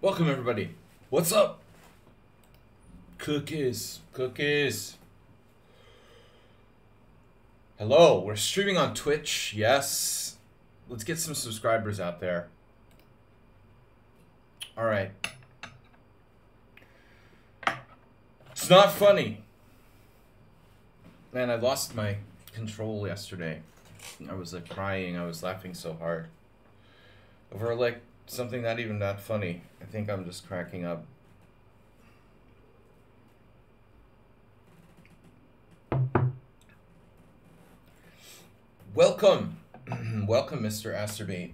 Welcome everybody. What's up? Cookies. Cookies. Hello, we're streaming on Twitch. Yes. Let's get some subscribers out there. Alright. It's not funny. Man, I lost my control yesterday. I was like crying. I was laughing so hard. Over like something not even that funny. I think I'm just cracking up. Welcome. Welcome, Mr. Asterbate.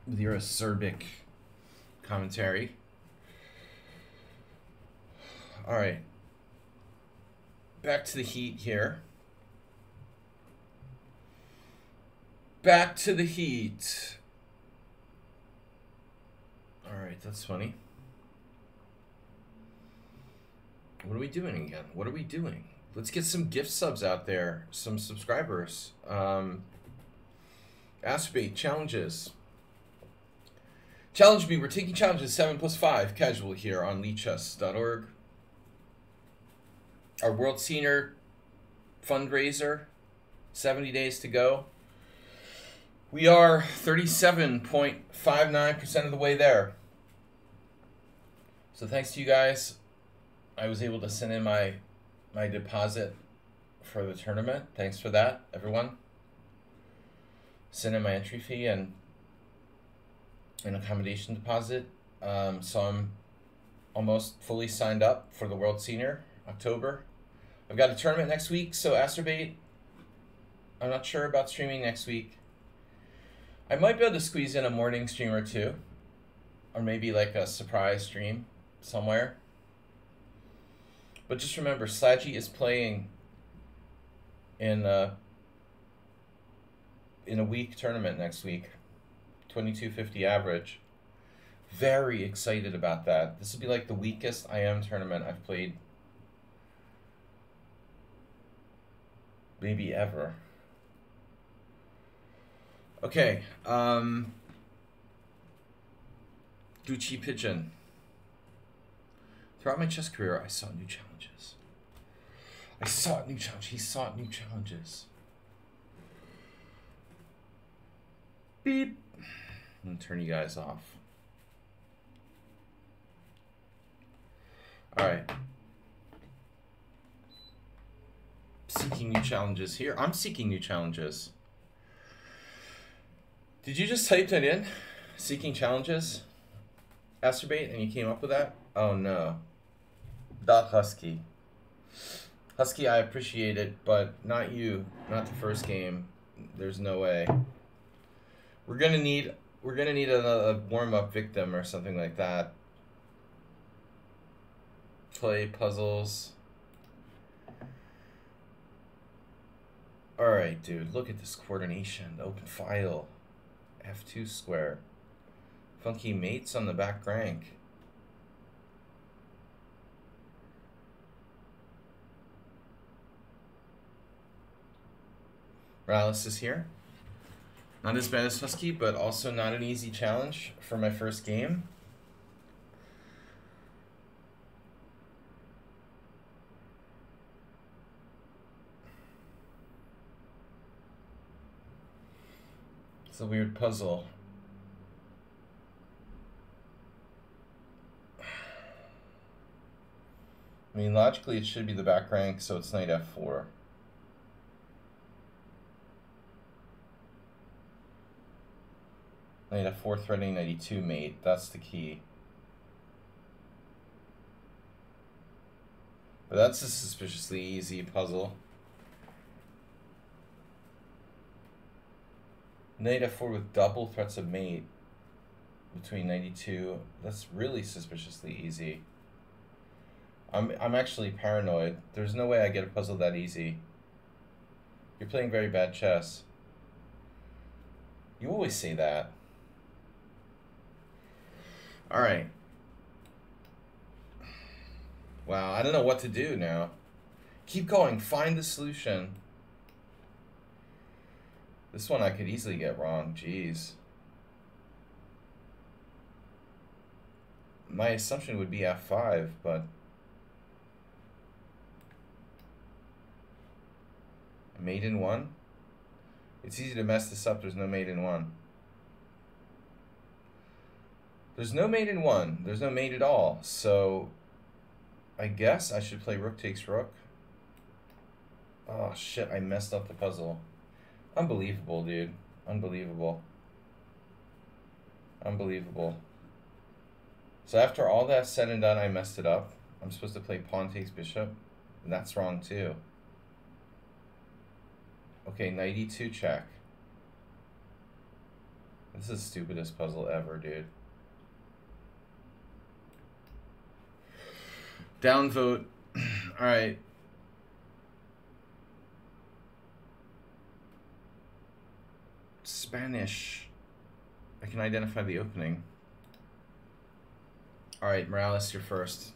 With your acerbic commentary. Alright. Back to the heat here. Back to the heat. Alright, that's funny. What are we doing again? What are we doing? Let's get some gift subs out there. Some subscribers. Aspirate challenges. Challenge me. We're taking challenges 7+5 casual here on lichess.org. Our World Senior fundraiser. 70 days to go. We are 37.59% of the way there. So thanks to you guys, I was able to send in my deposit for the tournament. Thanks for that, everyone. Send in my entry fee and an accommodation deposit. So I'm almost fully signed up for the World Senior, October. I've got a tournament next week, so Asterbate, I'm not sure about streaming next week. I might be able to squeeze in a morning stream or two, or maybe like a surprise stream somewhere. But just remember, Sladgie is playing in a week tournament next week, 2250 average. Very excited about that. This will be like the weakest IM tournament I've played maybe ever. Okay, Gucci Pigeon. Throughout my chess career, I sought new challenges. I sought new challenges. He sought new challenges. Beep. I'm gonna turn you guys off. All right. Seeking new challenges here. I'm seeking new challenges. Did you just type that in? Seeking challenges? Asterbate, and you came up with that? Oh no. Husky. Husky, I appreciate it, but not you. Not the first game. There's no way. We're gonna need a warm-up victim or something like that. Play puzzles. Alright, dude, look at this coordination. The open file. F2 square. Funky mates on the back rank. Morales is here. Not as bad as Husky, but also not an easy challenge for my first game. It's a weird puzzle. I mean, logically it should be the back rank, so it's knight f4. Knight f4 threatening knight e2 mate. That's the key. But that's a suspiciously easy puzzle. Knight f4 with double threats of mate between knight e2. That's really suspiciously easy. I'm actually paranoid. There's no way I get a puzzle that easy. You're playing very bad chess. You always say that. Alright. Wow, I don't know what to do now. Keep going. Find the solution. This one I could easily get wrong. Jeez. my assumption would be f5, but mate in 1? It's easy to mess this up. There's no mate in 1. There's no mate in 1. There's no mate at all. So I guess I should play rook takes rook. Oh shit, I messed up the puzzle. Unbelievable, dude. Unbelievable. Unbelievable. So after all that's said and done, I messed it up. I'm supposed to play pawn takes bishop. And that's wrong too. Okay, knight e2 check. This is the stupidest puzzle ever, dude. Downvote. Alright. Spanish. I can identify the opening. Alright, Morales, you're first.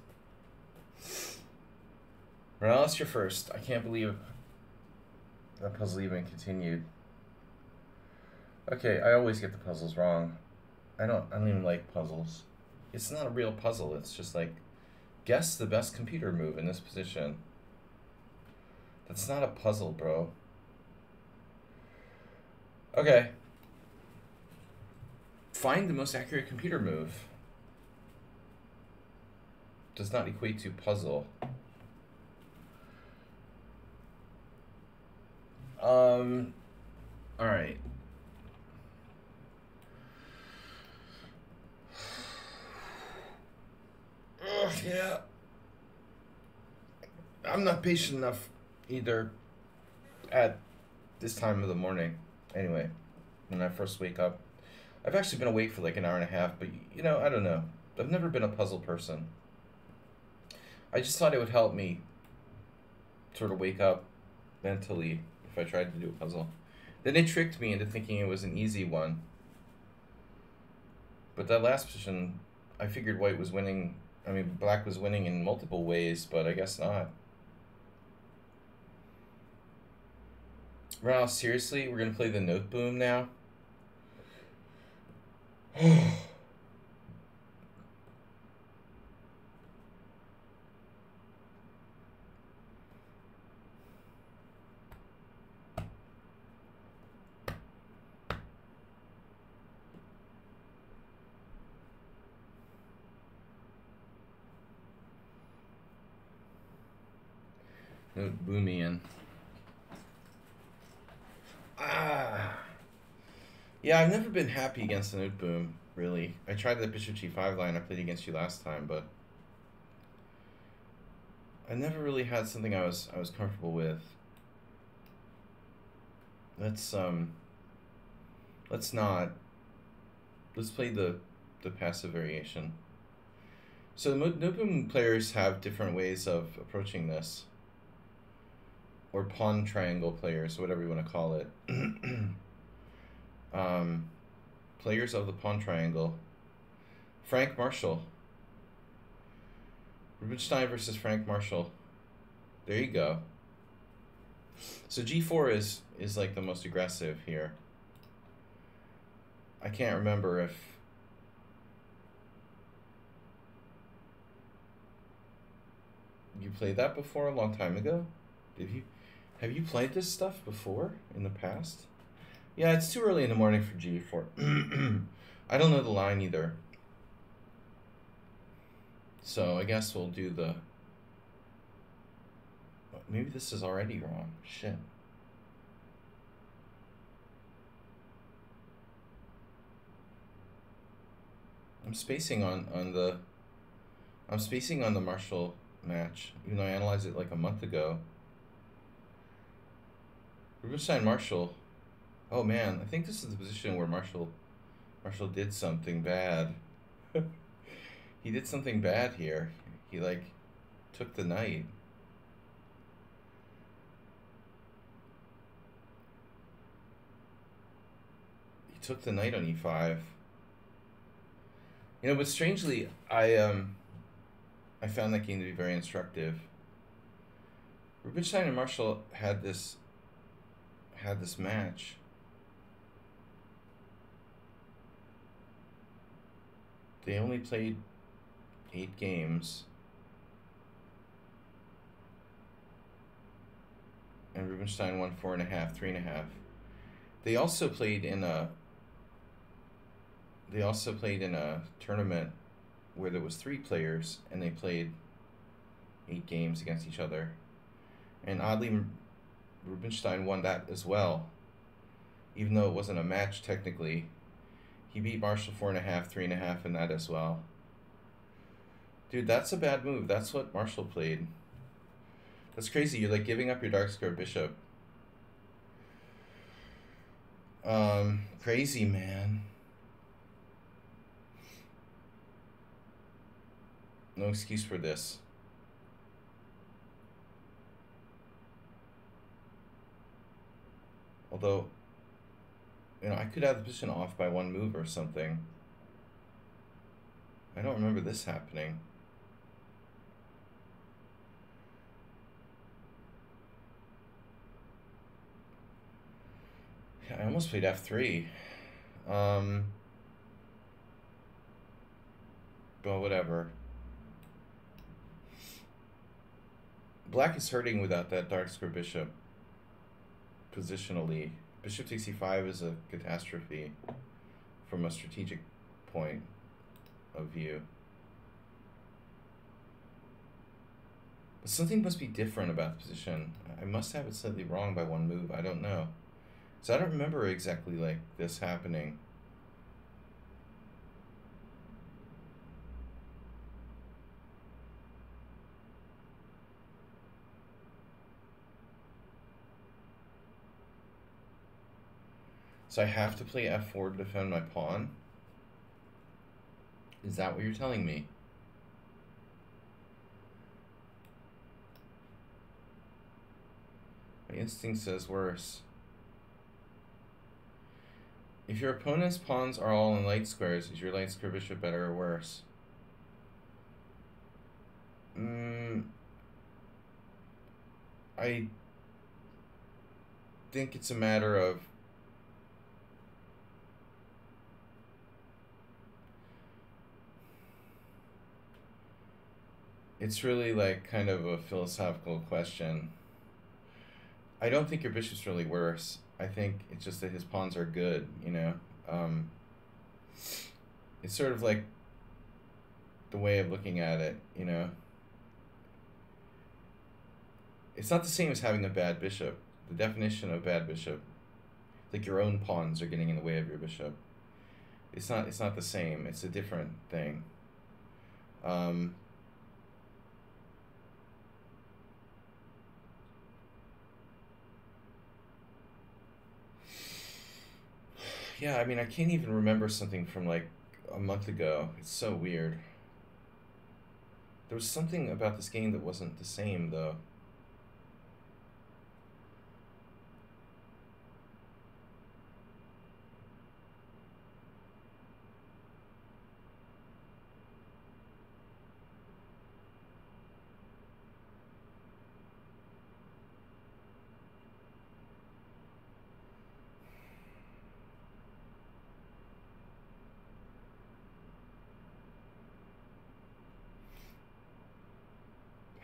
Morales, you're first. I can't believe that puzzle even continued. Okay, I always get the puzzles wrong. I don't even like puzzles. It's not a real puzzle. It's just like, guess the best computer move in this position. That's not a puzzle, bro. Okay. Find the most accurate computer move. Does not equate to puzzle. All right. Yeah. I'm not patient enough either at this time of the morning. Anyway, when I first wake up. I've actually been awake for like an hour and a half, but you know, I don't know. I've never been a puzzle person. I just thought it would help me sort of wake up mentally if I tried to do a puzzle. Then it tricked me into thinking it was an easy one. But that last position, I figured white was winning. I mean, black was winning in multiple ways, but I guess not. Wow, seriously? We're going to play the note boom now? Note boomian. Yeah, I've never been happy against the note boom, really. I tried the bishop g5 line I played against you last time, but I never really had something I was comfortable with. Let's play the passive variation. So note boom players have different ways of approaching this. Or pawn triangle players, whatever you want to call it. Players of the pawn triangle. Frank Marshall. Rubinstein versus Frank Marshall. There you go. So g4 is like the most aggressive here. I can't remember if you played that before a long time ago. Have you played this stuff before in the past? Yeah, it's too early in the morning for g4. I don't know the line either. So I guess we'll do the... Maybe this is already wrong. Shit. I'm spacing on the Marshall match, even though I analyzed it like a month ago. Rubinstein Marshall. Oh man, I think this is the position where Marshall did something bad. He did something bad here. He like took the knight. He took the knight on e5. You know, but strangely, I found that game to be very instructive. Rubinstein and Marshall had this match. They only played 8 games. And Rubinstein won 4.5, 3.5. They also played in a tournament where there was 3 players and they played 8 games against each other. And oddly, Rubinstein won that as well. Even though it wasn't a match technically, he beat Marshall 4.5, 3.5 in that as well. Dude, that's a bad move. That's what Marshall played. That's crazy. You're like giving up your dark square bishop. Crazy, man. No excuse for this. Although, you know, I could have the position off by 1 move or something. I don't remember this happening. I almost played f3. But whatever. Black is hurting without that dark square bishop. Positionally. Bishop takes e5 is a catastrophe from a strategic point of view. But something must be different about the position. I must have it slightly wrong by 1 move. I don't know. So I don't remember exactly like this happening. So I have to play f4 to defend my pawn? Is that what you're telling me? My instinct says worse. If your opponent's pawns are all in light squares, is your light square bishop better or worse? I think it's a matter of it's really like kind of a philosophical question. I don't think your bishop's really worse. I think it's just that his pawns are good, you know? It's sort of like the way of looking at it, you know? It's not the same as having a bad bishop. The definition of a bad bishop, like your own pawns are getting in the way of your bishop. It's not the same. It's a different thing. Yeah, I mean, I can't even remember something from like a month ago. It's so weird. There was something about this game that wasn't the same, though.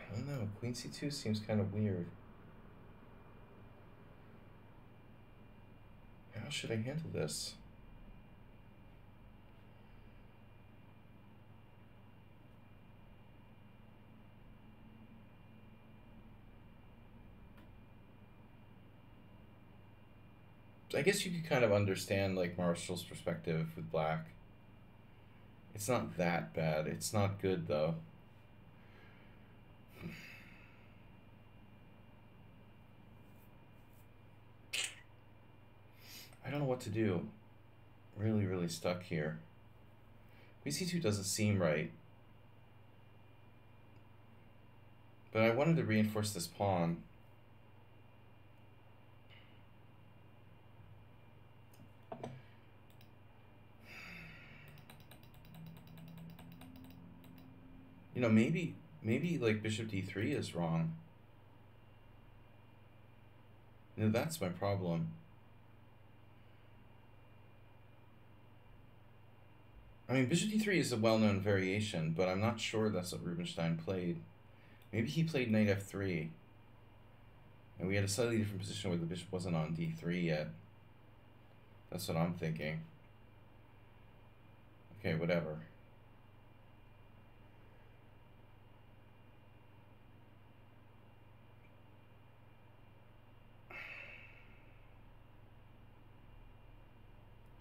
I don't know. Queen c2 seems kind of weird. How should I handle this? I guess you could kind of understand like Marshall's perspective with black. It's not that bad. It's not good though. I don't know what to do. Really, really stuck here. Queen c2 doesn't seem right. But I wanted to reinforce this pawn. You know, maybe like bishop d3 is wrong. You know, that's my problem. mean, bishop d3 is a well-known variation, but I'm not sure that's what Rubinstein played. Maybe he played knight f3. And we had a slightly different position where the bishop wasn't on d3 yet. That's what I'm thinking. Okay, whatever.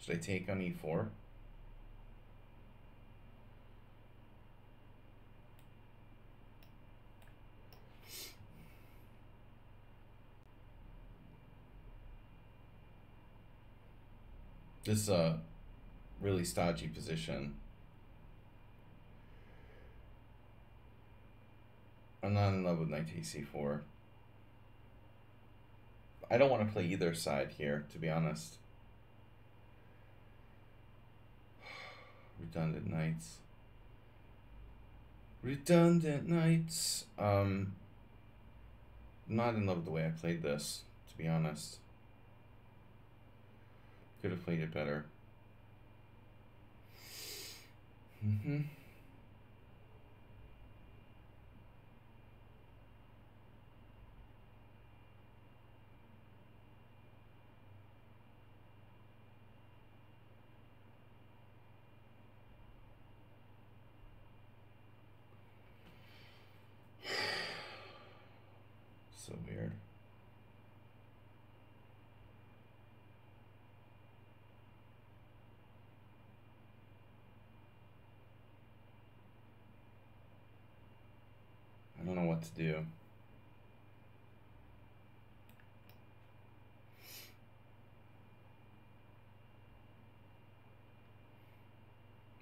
Should I take on e4? This is a really stodgy position. I'm not in love with knight takes c4. I don't want to play either side here, to be honest. Redundant knights. Redundant knights. Not in love with the way I played this, to be honest. Could have played it better. So weird. I don't know what to do.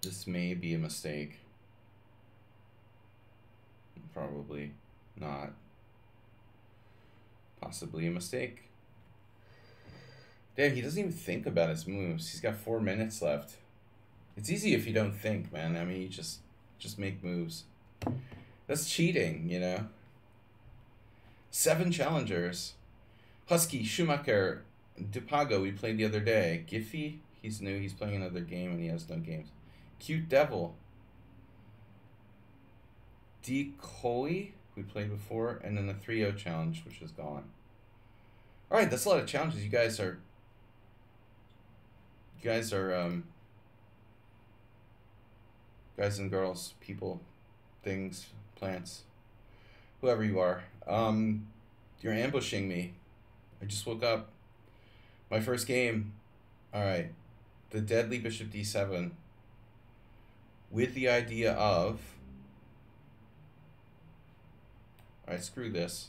This may be a mistake. Probably not. Possibly a mistake. Damn, he doesn't even think about his moves. He's got 4 minutes left. It's easy if you don't think, man. I mean, you just make moves. That's cheating, you know? 7 challengers. Husky, Schumacher, Dupago, we played the other day. Giffy, he's new. He's playing another game and he has no games. Cute Devil. Decoy, we played before. And then the 3-0 challenge, which is gone. Alright, that's a lot of challenges. You guys are guys and girls, people, things, plants, whoever you are. You're ambushing me. I just woke up. My first game. Alright. The deadly bishop d7. With the idea of... Alright, screw this.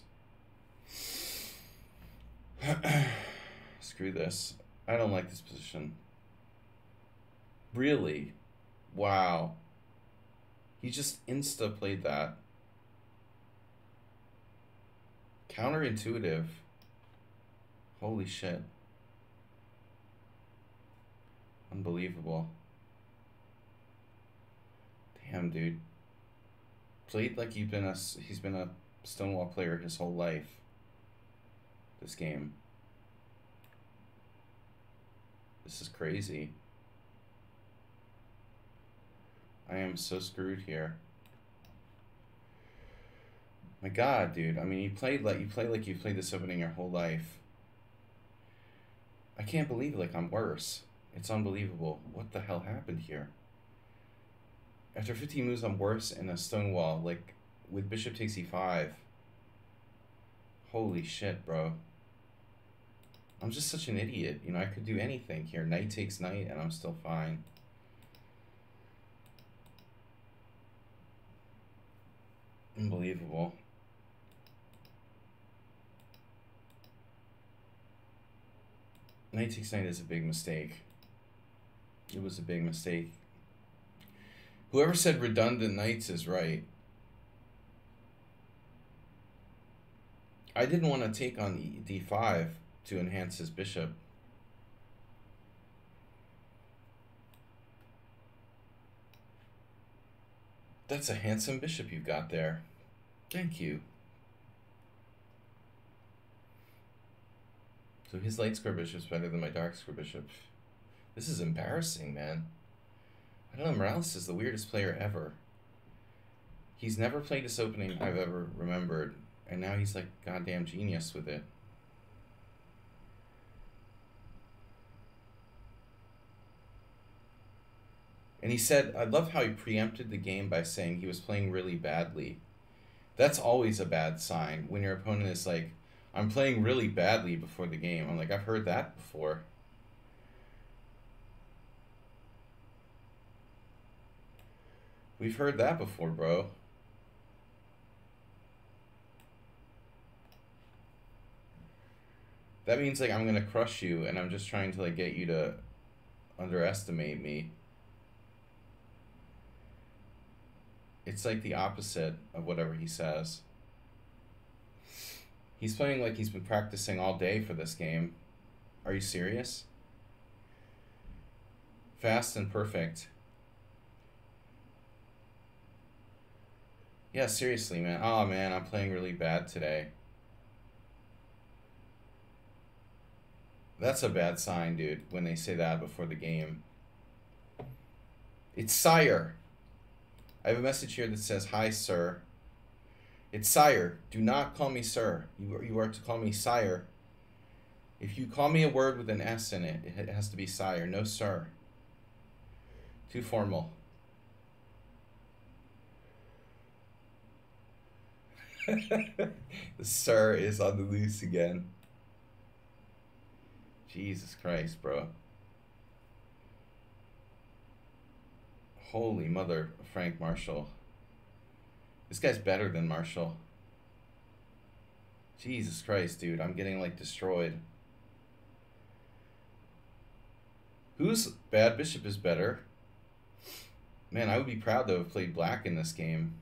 Screw this. I don't like this position. Really? Wow. He just insta-played that. Counterintuitive. Holy shit. Unbelievable. Damn, dude. Played like he's been a Stonewall player his whole life. This game. This is crazy. I am so screwed here. My God, dude. I mean, you play like you've played this opening your whole life. I can't believe like I'm worse. It's unbelievable. What the hell happened here? After 15 moves, I'm worse in a Stonewall, like with bishop takes e5. Holy shit, bro. I'm just such an idiot. You know, I could do anything here. Knight takes knight, and I'm still fine. Unbelievable. Knight takes knight is a big mistake. It was a big mistake. Whoever said redundant knights is right. I didn't want to take on d5 to enhance his bishop. That's a handsome bishop you've got there. Thank you. So his light square bishop's better than my dark square bishop. This is embarrassing, man. I don't know, Morales is the weirdest player ever. He's never played this opening I've ever remembered, and now he's like goddamn genius with it. And he said, I love how he preempted the game by saying he was playing really badly. That's always a bad sign when your opponent is like, I'm playing really badly before the game. I'm like, I've heard that before. We've heard that before, bro. That means like I'm gonna crush you and I'm just trying to like get you to underestimate me. It's like the opposite of whatever he says. He's playing like he's been practicing all day for this game. Are you serious? Fast and perfect. Yeah, seriously, man. Oh, man, I'm playing really bad today. That's a bad sign, dude, when they say that before the game. It's sire. I have a message here that says, hi, sir. It's sire. Do not call me sir. You are to call me sire. If you call me a word with an S in it, it has to be sire. No, sir. Too formal. The sir is on the loose again. Jesus Christ, bro. Holy mother of Frank Marshall. This guy's better than Marshall. Jesus Christ, dude. I'm getting, like, destroyed. Whose bad bishop is better? Man, I would be proud to have played black in this game.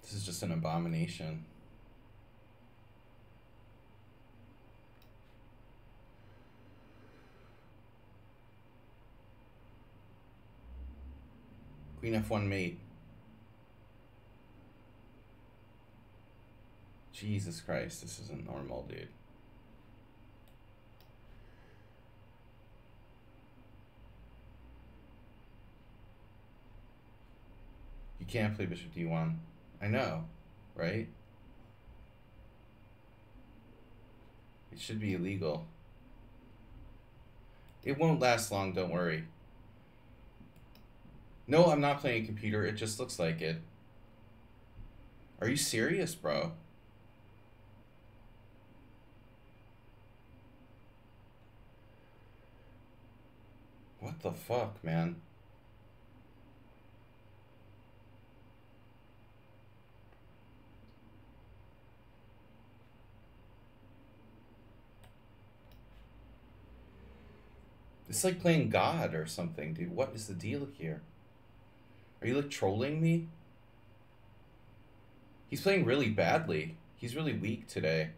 This is just an abomination. Queen F1 mate. Jesus Christ, this isn't normal, dude. You can't play bishop d1. I know, right? It should be illegal. It won't last long, don't worry. No, I'm not playing a computer. It just looks like it. Are you serious, bro? What the fuck, man? It's like playing God or something, dude. What is the deal here? Are you like trolling me? He's playing really badly. He's really weak today.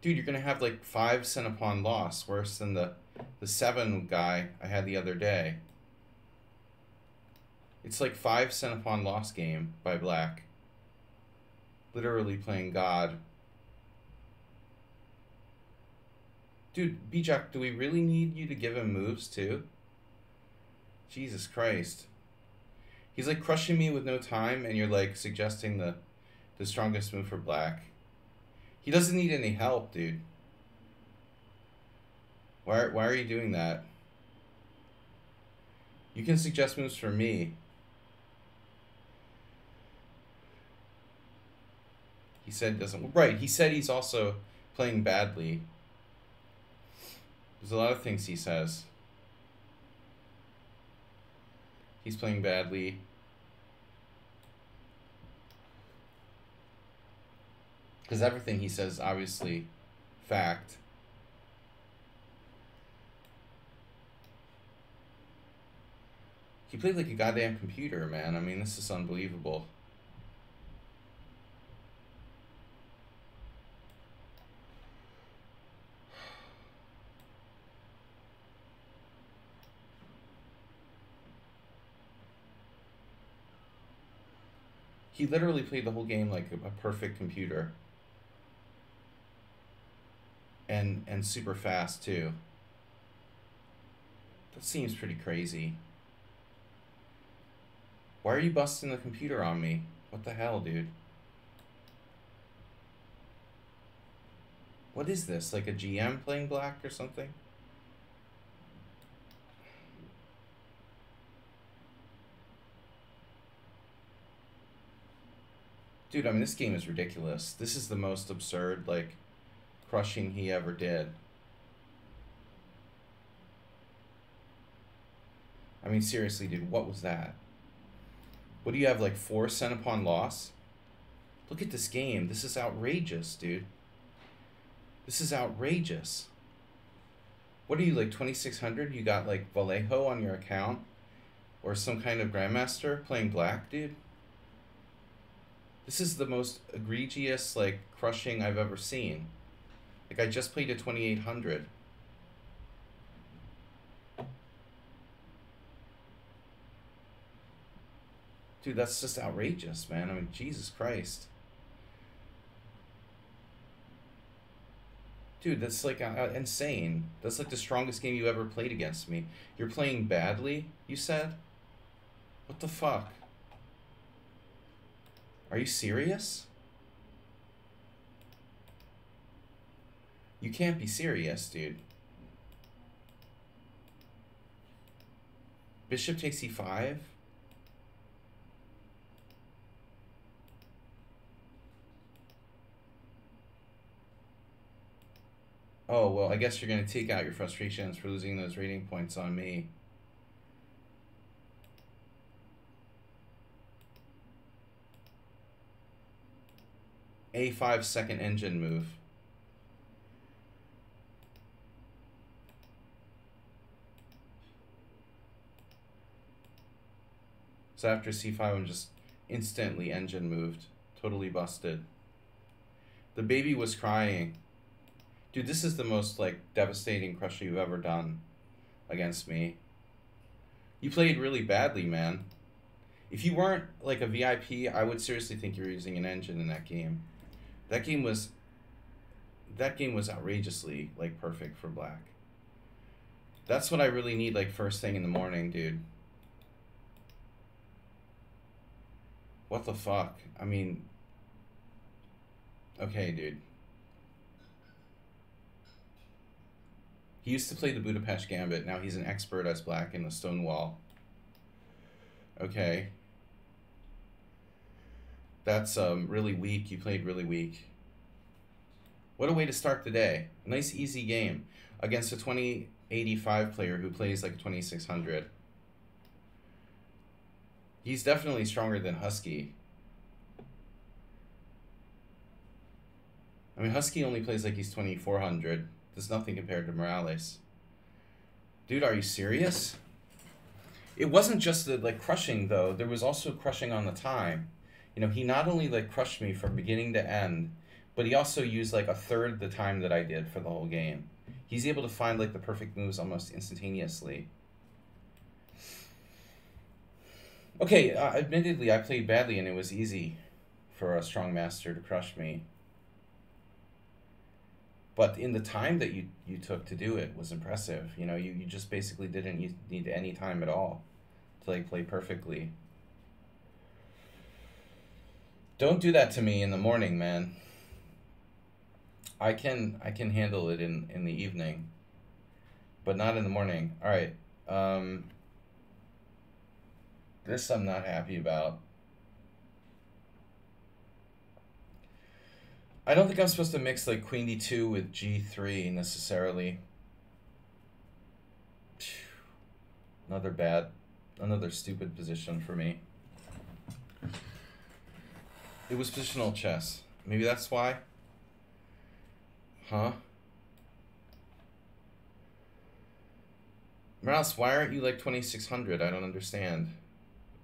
Dude, you're gonna have like 5 cent upon loss, worse than the 7 guy I had the other day. It's like 5 cent upon loss game by black. Literally playing God. Dude, Bijak, do we really need you to give him moves too? Jesus Christ. He's like crushing me with no time, and you're like suggesting the strongest move for black. He doesn't need any help, dude. Why are you doing that? You can suggest moves for me. He said doesn't... Right, he said he's also playing badly. There's a lot of things he says. He's playing badly. Because everything he says is obviously fact. He played like a goddamn computer, man. I mean, this is unbelievable. He literally played the whole game like a perfect computer. and super fast too. That seems pretty crazy. Why are you busting the computer on me? What the hell, dude? What is this? Like a GM playing black or something? Dude, I mean, this game is ridiculous. This is the most absurd, like, crushing he ever did. I mean, seriously, dude, what was that? What do you have, like, 4 cent upon loss? Look at this game. This is outrageous, dude. This is outrageous. What are you, like, 2,600? You got, like, Vallejo on your account? Or some kind of Grandmaster playing black, dude? This is the most egregious, like, crushing I've ever seen. Like, I just played a 2,800. Dude, that's just outrageous, man. I mean, Jesus Christ. Dude, that's like insane. That's like the strongest game you ever played against me. You're playing badly, you said? What the fuck? Are you serious? You can't be serious, dude. Bishop takes e5? Oh, well, I guess you're going to take out your frustrations for losing those rating points on me. A5 second engine move. So after c5, I'm just instantly engine moved. Totally busted. The baby was crying. Dude, this is the most, like, devastating crusher you've ever done against me. You played really badly, man. If you weren't, like, a VIP, I would seriously think you were using an engine in that game. That game was outrageously, like, perfect for black. That's what I really need, like, first thing in the morning, dude. What the fuck? I mean... Okay, dude. He used to play the Budapest Gambit. Now he's an expert as black in the Stonewall. Okay. That's really weak. You played really weak. What a way to start the day. A nice, easy game against a 2085 player who plays like 2600. He's definitely stronger than Husky. I mean, Husky only plays like he's 2400. There's nothing compared to Morales. Dude, are you serious? It wasn't just the, like, crushing, though. There was also crushing on the time. You know, he not only, like, crushed me from beginning to end, but he also used, like, a third the time that I did for the whole game. He's able to find, like, the perfect moves almost instantaneously. Okay, admittedly, I played badly, and it was easy for a strong master to crush me. But in the time that you took to do it was impressive. You know, you just basically didn't need any time at all to, like, play perfectly. Don't do that to me in the morning, man. I can handle it in the evening, but not in the morning. All right. This I'm not happy about. I don't think I'm supposed to mix, like, Queen D2 with G3 necessarily. Another stupid position for me. It was positional chess. Maybe that's why? Huh? Morales, why aren't you like 2600? I don't understand.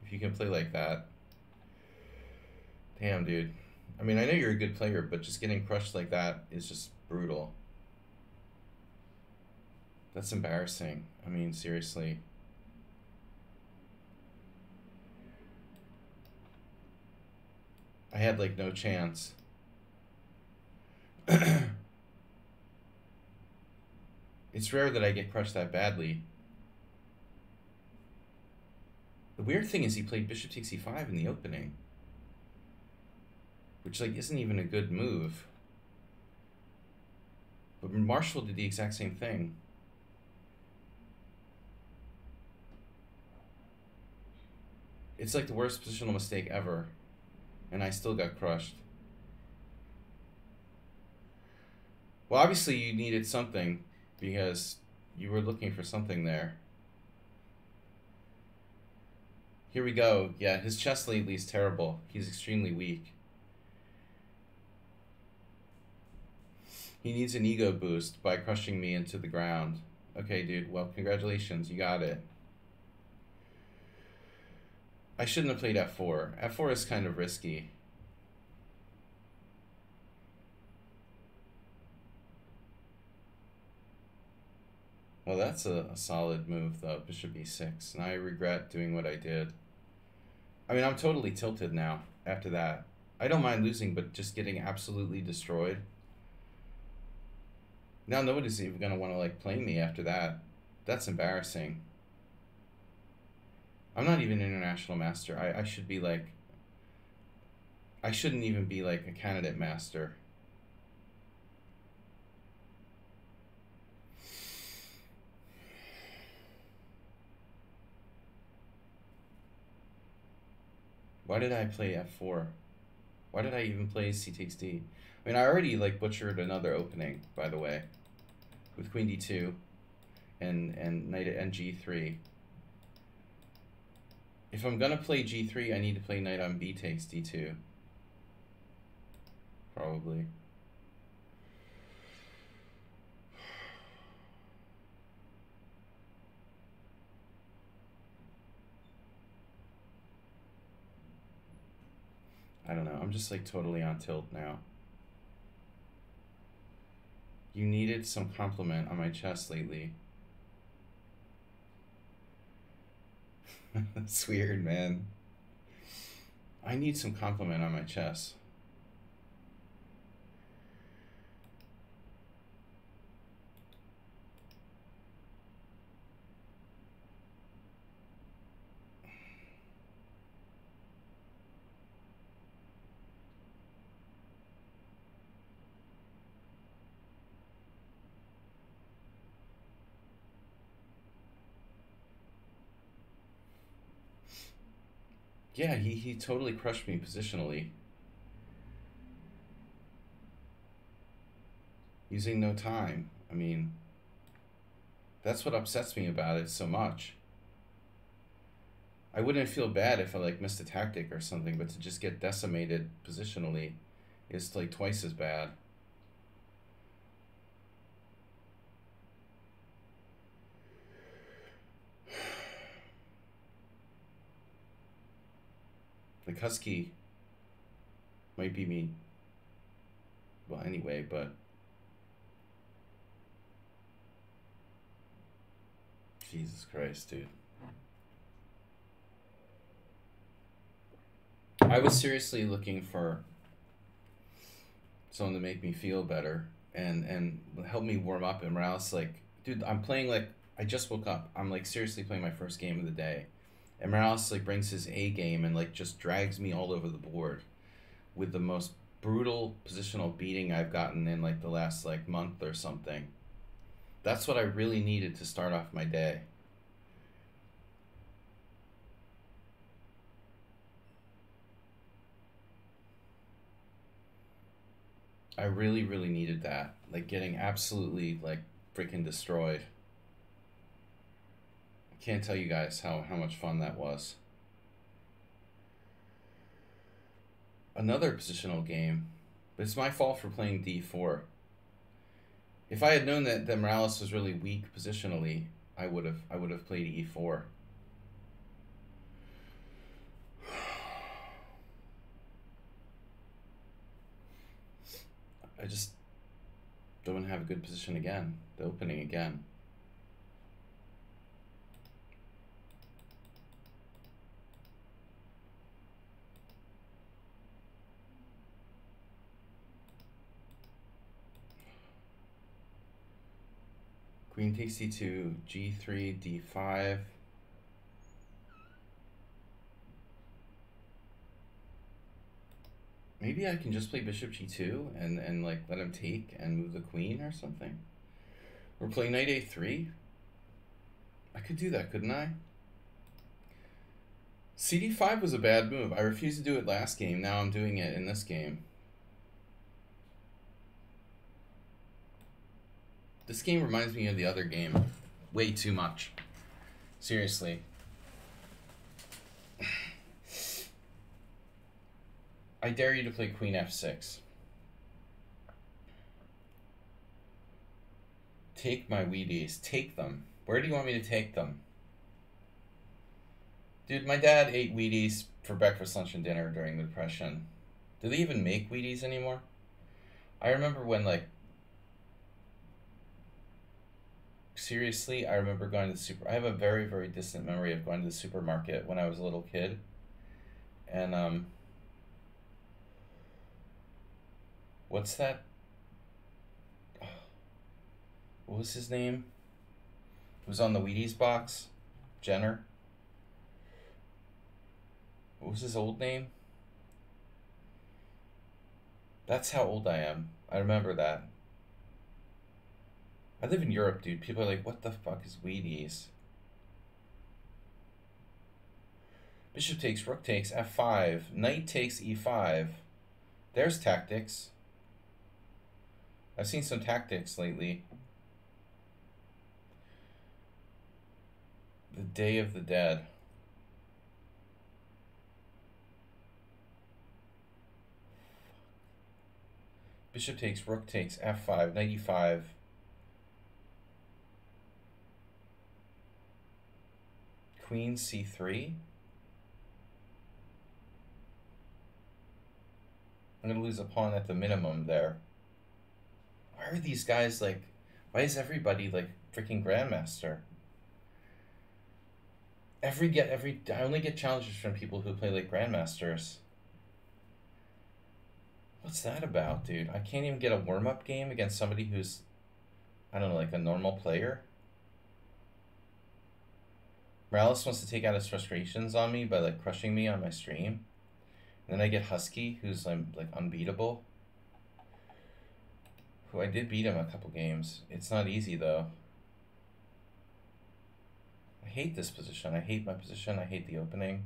If you can play like that. Damn, dude. I mean, I know you're a good player, but just getting crushed like that is just brutal. That's embarrassing. I mean, seriously. I had, like, no chance. It's rare that I get crushed that badly. The weird thing is he played bishop takes e5 in the opening, which like isn't even a good move. But Marshall did the exact same thing. It's like the worst positional mistake ever, and I still got crushed. Well, obviously you needed something because you were looking for something there. Here we go. Yeah, his chess lately is terrible. He's extremely weak. He needs an ego boost by crushing me into the ground. Okay, dude. Well, congratulations. You got it. I shouldn't have played f4. f4 is kind of risky. Well, that's a solid move, though. Bishop e6. And I regret doing what I did. I mean, I'm totally tilted now after that. I don't mind losing, but just getting absolutely destroyed. Now nobody's even going to want to, like, play me after that. That's embarrassing. I'm not even an international master. I should be, like... I shouldn't even be, like, a candidate master. Why did I play f4? Why did I even play c takes d? I mean, I already, like, butchered another opening, by the way, with queen d2 and knight at g3. If I'm gonna play g3, I need to play knight on b takes d2. Probably. I don't know. I'm just like totally on tilt now. You needed some compliment on my chess lately. That's weird, man. I need some compliment on my chess. Yeah, he totally crushed me positionally. Using no time. I mean, that's what upsets me about it so much. I wouldn't feel bad if I like missed a tactic or something, but to just get decimated positionally is like twice as bad. The Husky might be me. Well, anyway, but Jesus Christ, dude. I was seriously looking for someone to make me feel better and help me warm up. And Morales, like, dude, I'm playing like I just woke up. I'm like seriously playing my first game of the day. And Morales like brings his A game and like just drags me all over the board with the most brutal positional beating I've gotten in like the last like month or something. That's what I really needed to start off my day. I really, really needed that. Like getting absolutely like freaking destroyed. I can't tell you guys how much fun that was. Another positional game, but it's my fault for playing d4. If I had known that Morales was really weak positionally, I would have played e4. I just don't have a good position again. The opening again. Queen takes c2, g3, d5. Maybe I can just play bishop g2 and like let him take and move the queen or something. We're playing knight a3. I could do that, couldn't I? cd5 was a bad move. I refused to do it last game. Now I'm doing it in this game. This game reminds me of the other game way too much. Seriously. I dare you to play queen f6. Take my Wheaties. Take them. Where do you want me to take them? Dude, my dad ate Wheaties for breakfast, lunch, and dinner during the Depression. Do they even make Wheaties anymore? I remember when, like, seriously, I remember going to the I have a very, very distant memory of going to the supermarket when I was a little kid. And, what's that? What was his name? It was on the Wheaties box. Jenner. What was his old name? That's how old I am. I remember that. I live in Europe, dude. People are like, what the fuck is Wheaties? Bishop takes, rook takes, f5. Knight takes e5. There's tactics. I've seen some tactics lately. The Day of the Dead. Bishop takes, rook takes, f5, knight e5. Queen c3. I'm going to lose a pawn at the minimum there. Why are these guys like... Why is everybody like freaking grandmaster? I only get challenges from people who play like grandmasters. What's that about, dude? I can't even get a warm-up game against somebody who's, I don't know, like a normal player. Morales wants to take out his frustrations on me by like crushing me on my stream. And then I get Husky, who's like unbeatable. Who I did beat him a couple games. It's not easy though. I hate this position. I hate my position. I hate the opening.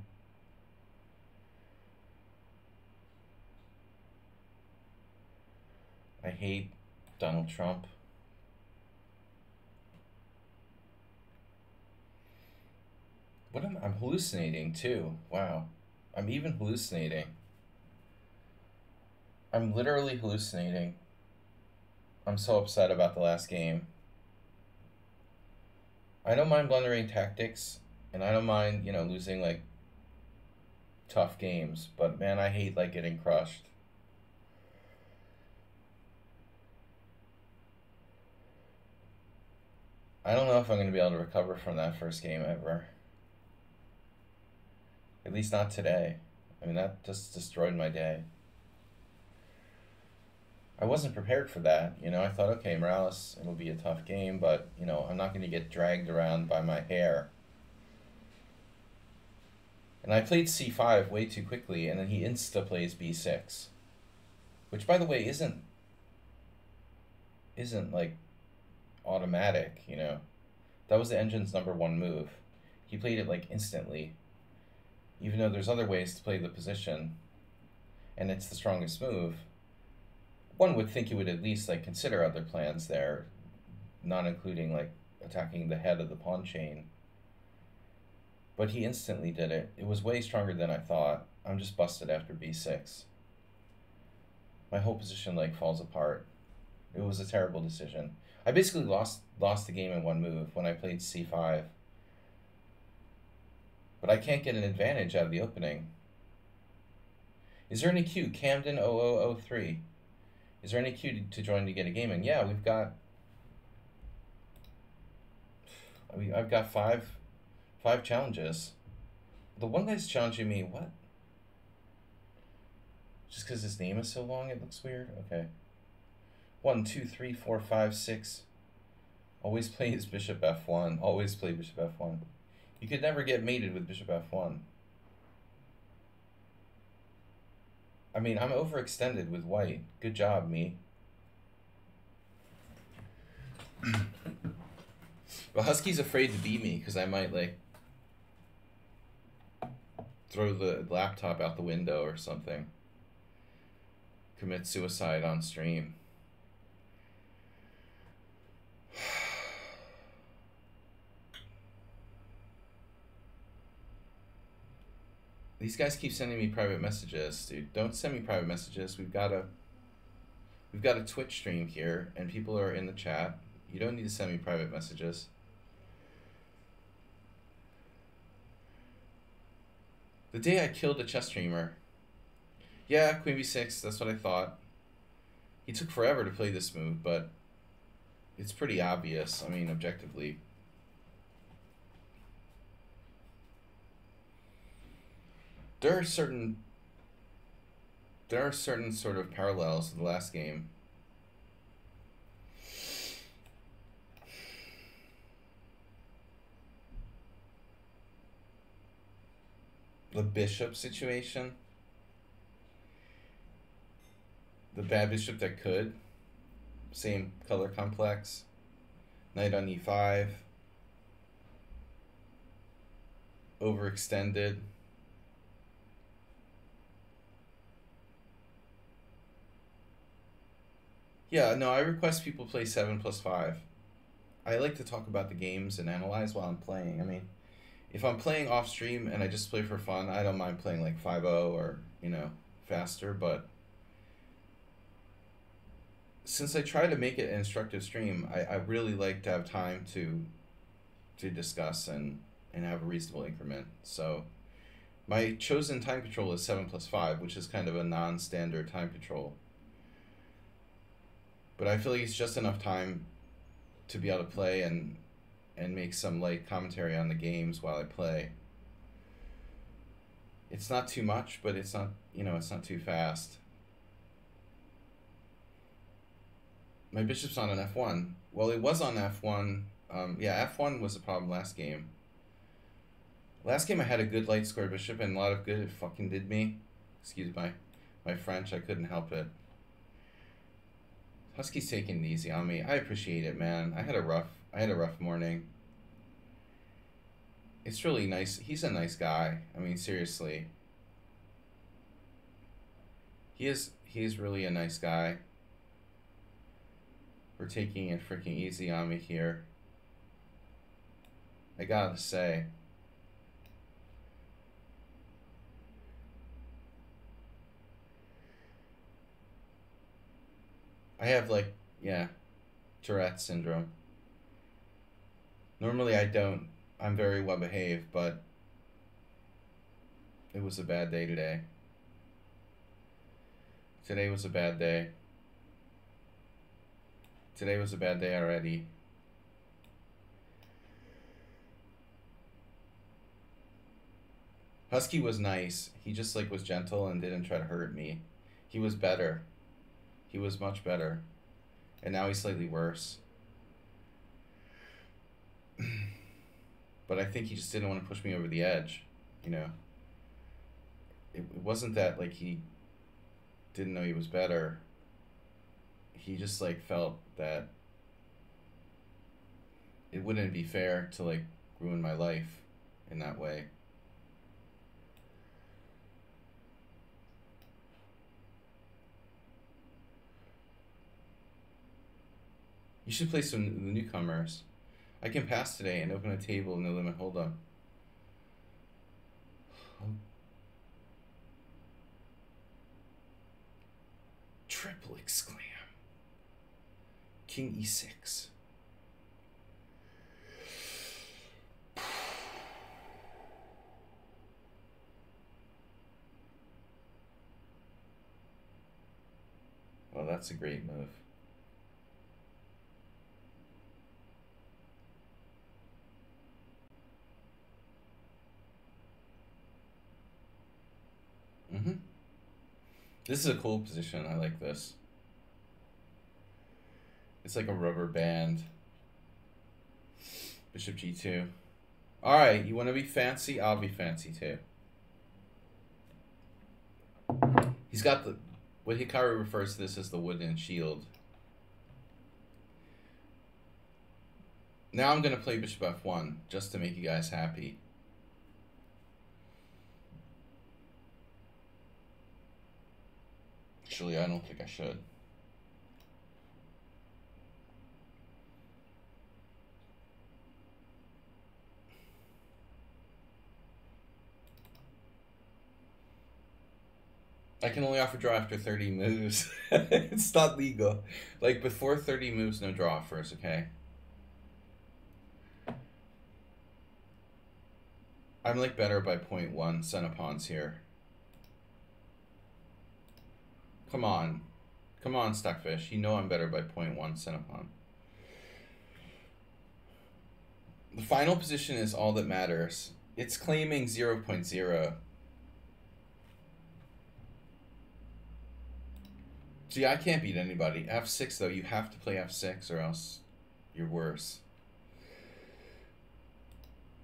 I hate Donald Trump. I'm hallucinating too. Wow. I'm even hallucinating. I'm literally hallucinating. I'm so upset about the last game. I don't mind blundering tactics, and I don't mind, you know, losing like tough games, but man, I hate like getting crushed. I don't know if I'm going to be able to recover from that first game ever. At least not today. I mean, that just destroyed my day. I wasn't prepared for that, you know. I thought, okay, Morales, it'll be a tough game, but, you know, I'm not going to get dragged around by my hair. And I played c5 way too quickly, and then he insta-plays b6. Which, by the way, isn't like, automatic, you know. That was the engine's #1 move. He played it, like, instantly. Even though there's other ways to play the position, and it's the strongest move. One would think he would at least like consider other plans there, not including like attacking the head of the pawn chain. But he instantly did it. It was way stronger than I thought. I'm just busted after b6. My whole position like falls apart. It was a terrible decision. I basically lost the game in one move when I played c5. But I can't get an advantage out of the opening. Is there any queue? Camden 0003. Is there any queue to join to get a game in? Yeah, we've got... I've got five challenges. The one guy's challenging me, what? Just because his name is so long, it looks weird? Okay. 1, 2, 3, 4, 5, 6. Always play his bishop f1. Always play bishop f1. You could never get mated with bishop f1. I mean, I'm overextended with white. Good job, me. But Husky's afraid to beat me because I might, like, throw the laptop out the window or something. Commit suicide on stream. These guys keep sending me private messages, dude. Don't send me private messages. We've got a Twitch stream here, and people are in the chat. You don't need to send me private messages. The day I killed a chess streamer. Yeah, queen b6, that's what I thought. He took forever to play this move, but it's pretty obvious, I mean, objectively. There are certain sort of parallels to the last game. The bishop situation. The bad bishop that could. Same color complex. Knight on e5. Overextended. Yeah, no, I request people play 7+5. I like to talk about the games and analyze while I'm playing. I mean, if I'm playing off stream and I just play for fun, I don't mind playing like 5-0 or, you know, faster, but since I try to make it an instructive stream, I really like to have time to discuss and have a reasonable increment. So my chosen time control is 7+5, which is kind of a non-standard time control. But I feel like it's just enough time to be able to play and make some light commentary on the games while I play. It's not too much, but it's not, you know, it's not too fast. My bishop's on an f1. Well, it was on f1. Yeah, f1 was the problem last game. Last game I had a good light square bishop and a lot of good. It fucking did me. Excuse my French. I couldn't help it. Husky's taking it easy on me. I appreciate it, man. I had a rough morning. It's really nice. He's a nice guy. I mean, seriously. He's really a nice guy. For taking it freaking easy on me here. I gotta say. I have, like, yeah, Tourette's syndrome. Normally I don't. I'm very well behaved, but it was a bad day today. Today was a bad day. Today was a bad day already. Husky was nice. He just, like, was gentle and didn't try to hurt me. He was better. He was much better. And now he's slightly worse. But I think he just didn't want to push me over the edge, you know. It wasn't that, like, he didn't know he was better. He just, like, felt that it wouldn't be fair to, like, ruin my life in that way. You should play some of the newcomers. I can pass today and open a table in the limit hold'em. Triple exclam. King e6. Well, that's a great move. This is a cool position. I like this. It's like a rubber band. Bishop g2. All right, you want to be fancy? I'll be fancy too. He's got the, what Hikaru refers to this as the wooden shield. Now I'm going to play bishop f1 just to make you guys happy. Actually, I don't think I should. I can only offer draw after 30 moves. It's not legal. Like, before 30 moves, no draw offers, okay? I'm like better by 0.1 centipawns here. Come on. Come on, Stockfish. You know I'm better by 0.1 centipawn. The final position is all that matters. It's claiming 0.0. See, I can't beat anybody. F6, though, you have to play F6 or else you're worse.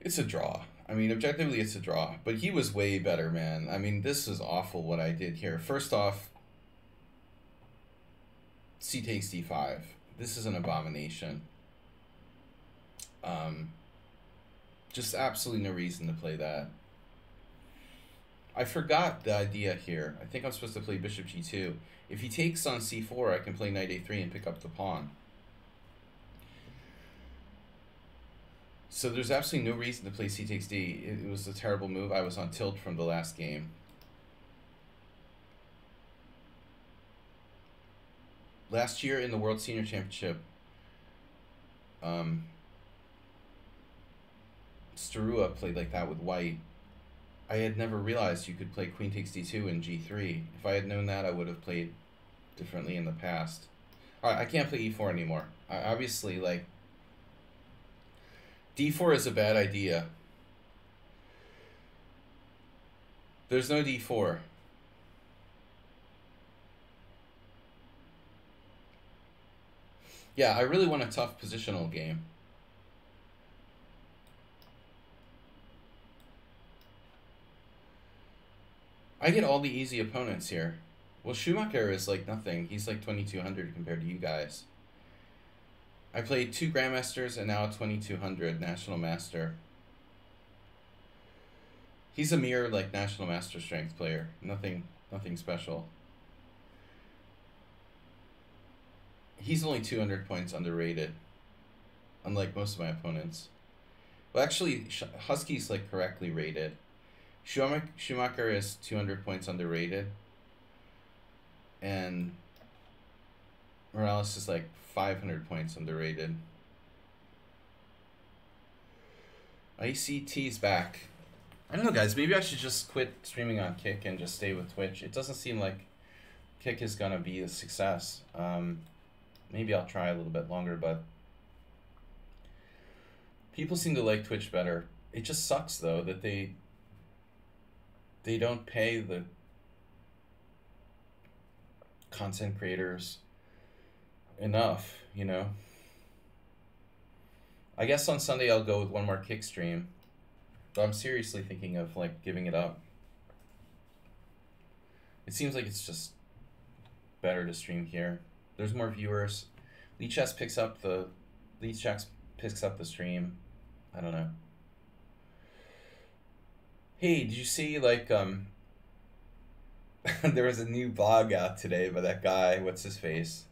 It's a draw. I mean, objectively, it's a draw. But he was way better, man. I mean, this is awful what I did here. First off, C takes D5. This is an abomination. Just absolutely no reason to play that. I forgot the idea here. I think I'm supposed to play bishop g2. If he takes on c4, I can play knight a3 and pick up the pawn. So there's absolutely no reason to play c takes d. It was a terrible move. I was on tilt from the last game. Last year in the World Senior Championship, Starua played like that with white. I had never realized you could play queen takes d2 and g3. If I had known that, I would have played differently in the past. All right, I can't play e4 anymore. Obviously, like, d4 is a bad idea. There's no d4. Yeah, I really want a tough positional game. I get all the easy opponents here. Well, Schumacher is like nothing. He's like 2200 compared to you guys. I played 2 Grandmasters and now a 2200 National Master. He's a mere like National Master strength player. Nothing special. He's only 200 points underrated, unlike most of my opponents. Well, actually, Husky's like correctly rated. Schumacher is 200 points underrated, and Morales is like 500 points underrated. ICT's back. I don't know, guys. Maybe I should just quit streaming on Kick and just stay with Twitch. It doesn't seem like Kick is gonna be a success. Maybe I'll try a little bit longer, but people seem to like Twitch better. It just sucks though that they don't pay the content creators enough, you know. I guess on Sunday I'll go with one more Kick stream, but I'm seriously thinking of like giving it up. It seems like it's just better to stream here. There's more viewers. lichess picks up the stream. I don't know. Hey, did you see like there was a new blog out today by that guy, what's his face?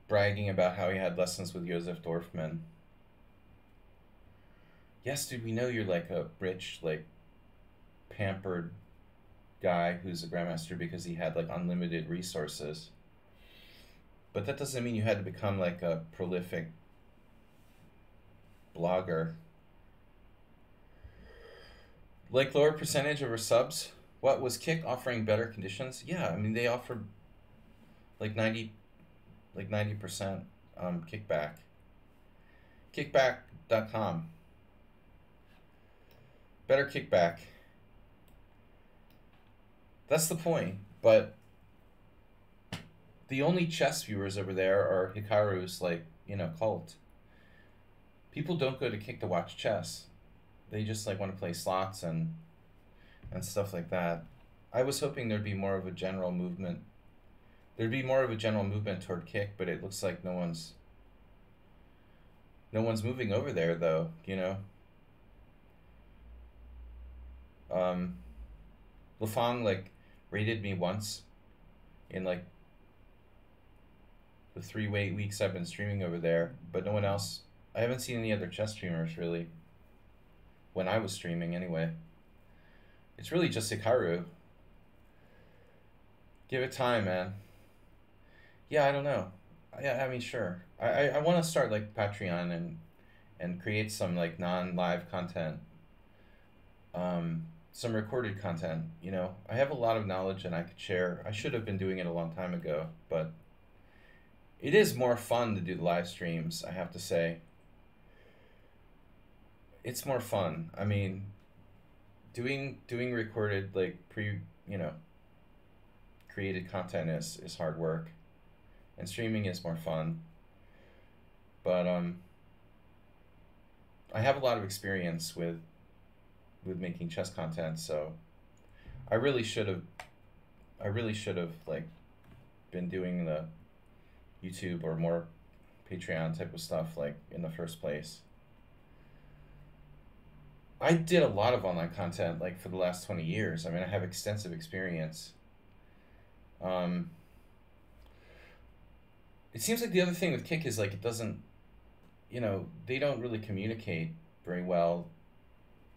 Bragging about how he had lessons with Josef Dorfman. Yes, dude, we know you're like a rich, like, pampered guy who's a grandmaster because he had like unlimited resources. But that doesn't mean you had to become like a prolific blogger. Like lower percentage over subs? What, was Kick offering better conditions? Yeah, I mean they offered like 90% kickback. Kickback.com. Better kickback. That's the point. But the only chess viewers over there are Hikaru's, like, you know, cult. People don't go to Kick to watch chess. They just like want to play slots and stuff like that. I was hoping there'd be more of a general movement. There'd be more of a general movement toward Kick, but it looks like no one's moving over there though, you know. Lafang like rated me once in like the 3 weeks I've been streaming over there, but no one else. I haven't seen any other chess streamers really. When I was streaming anyway. It's really just Hikaru. Give it time, man. Yeah, I don't know. I mean, sure. I want to start like Patreon and create some like non-live content. Some recorded content, you know. I have a lot of knowledge and I could share. I should have been doing it a long time ago, but it is more fun to do the live streams, I have to say. It's more fun. I mean, doing recorded like you know, created content is hard work, and streaming is more fun. But I have a lot of experience with making chess content, so I really should have like been doing the YouTube or more Patreon type of stuff like in the first place. I did a lot of online content like for the last 20 years. I mean, I have extensive experience. It seems like the other thing with Kick is like it doesn't, you know, they don't really communicate very well.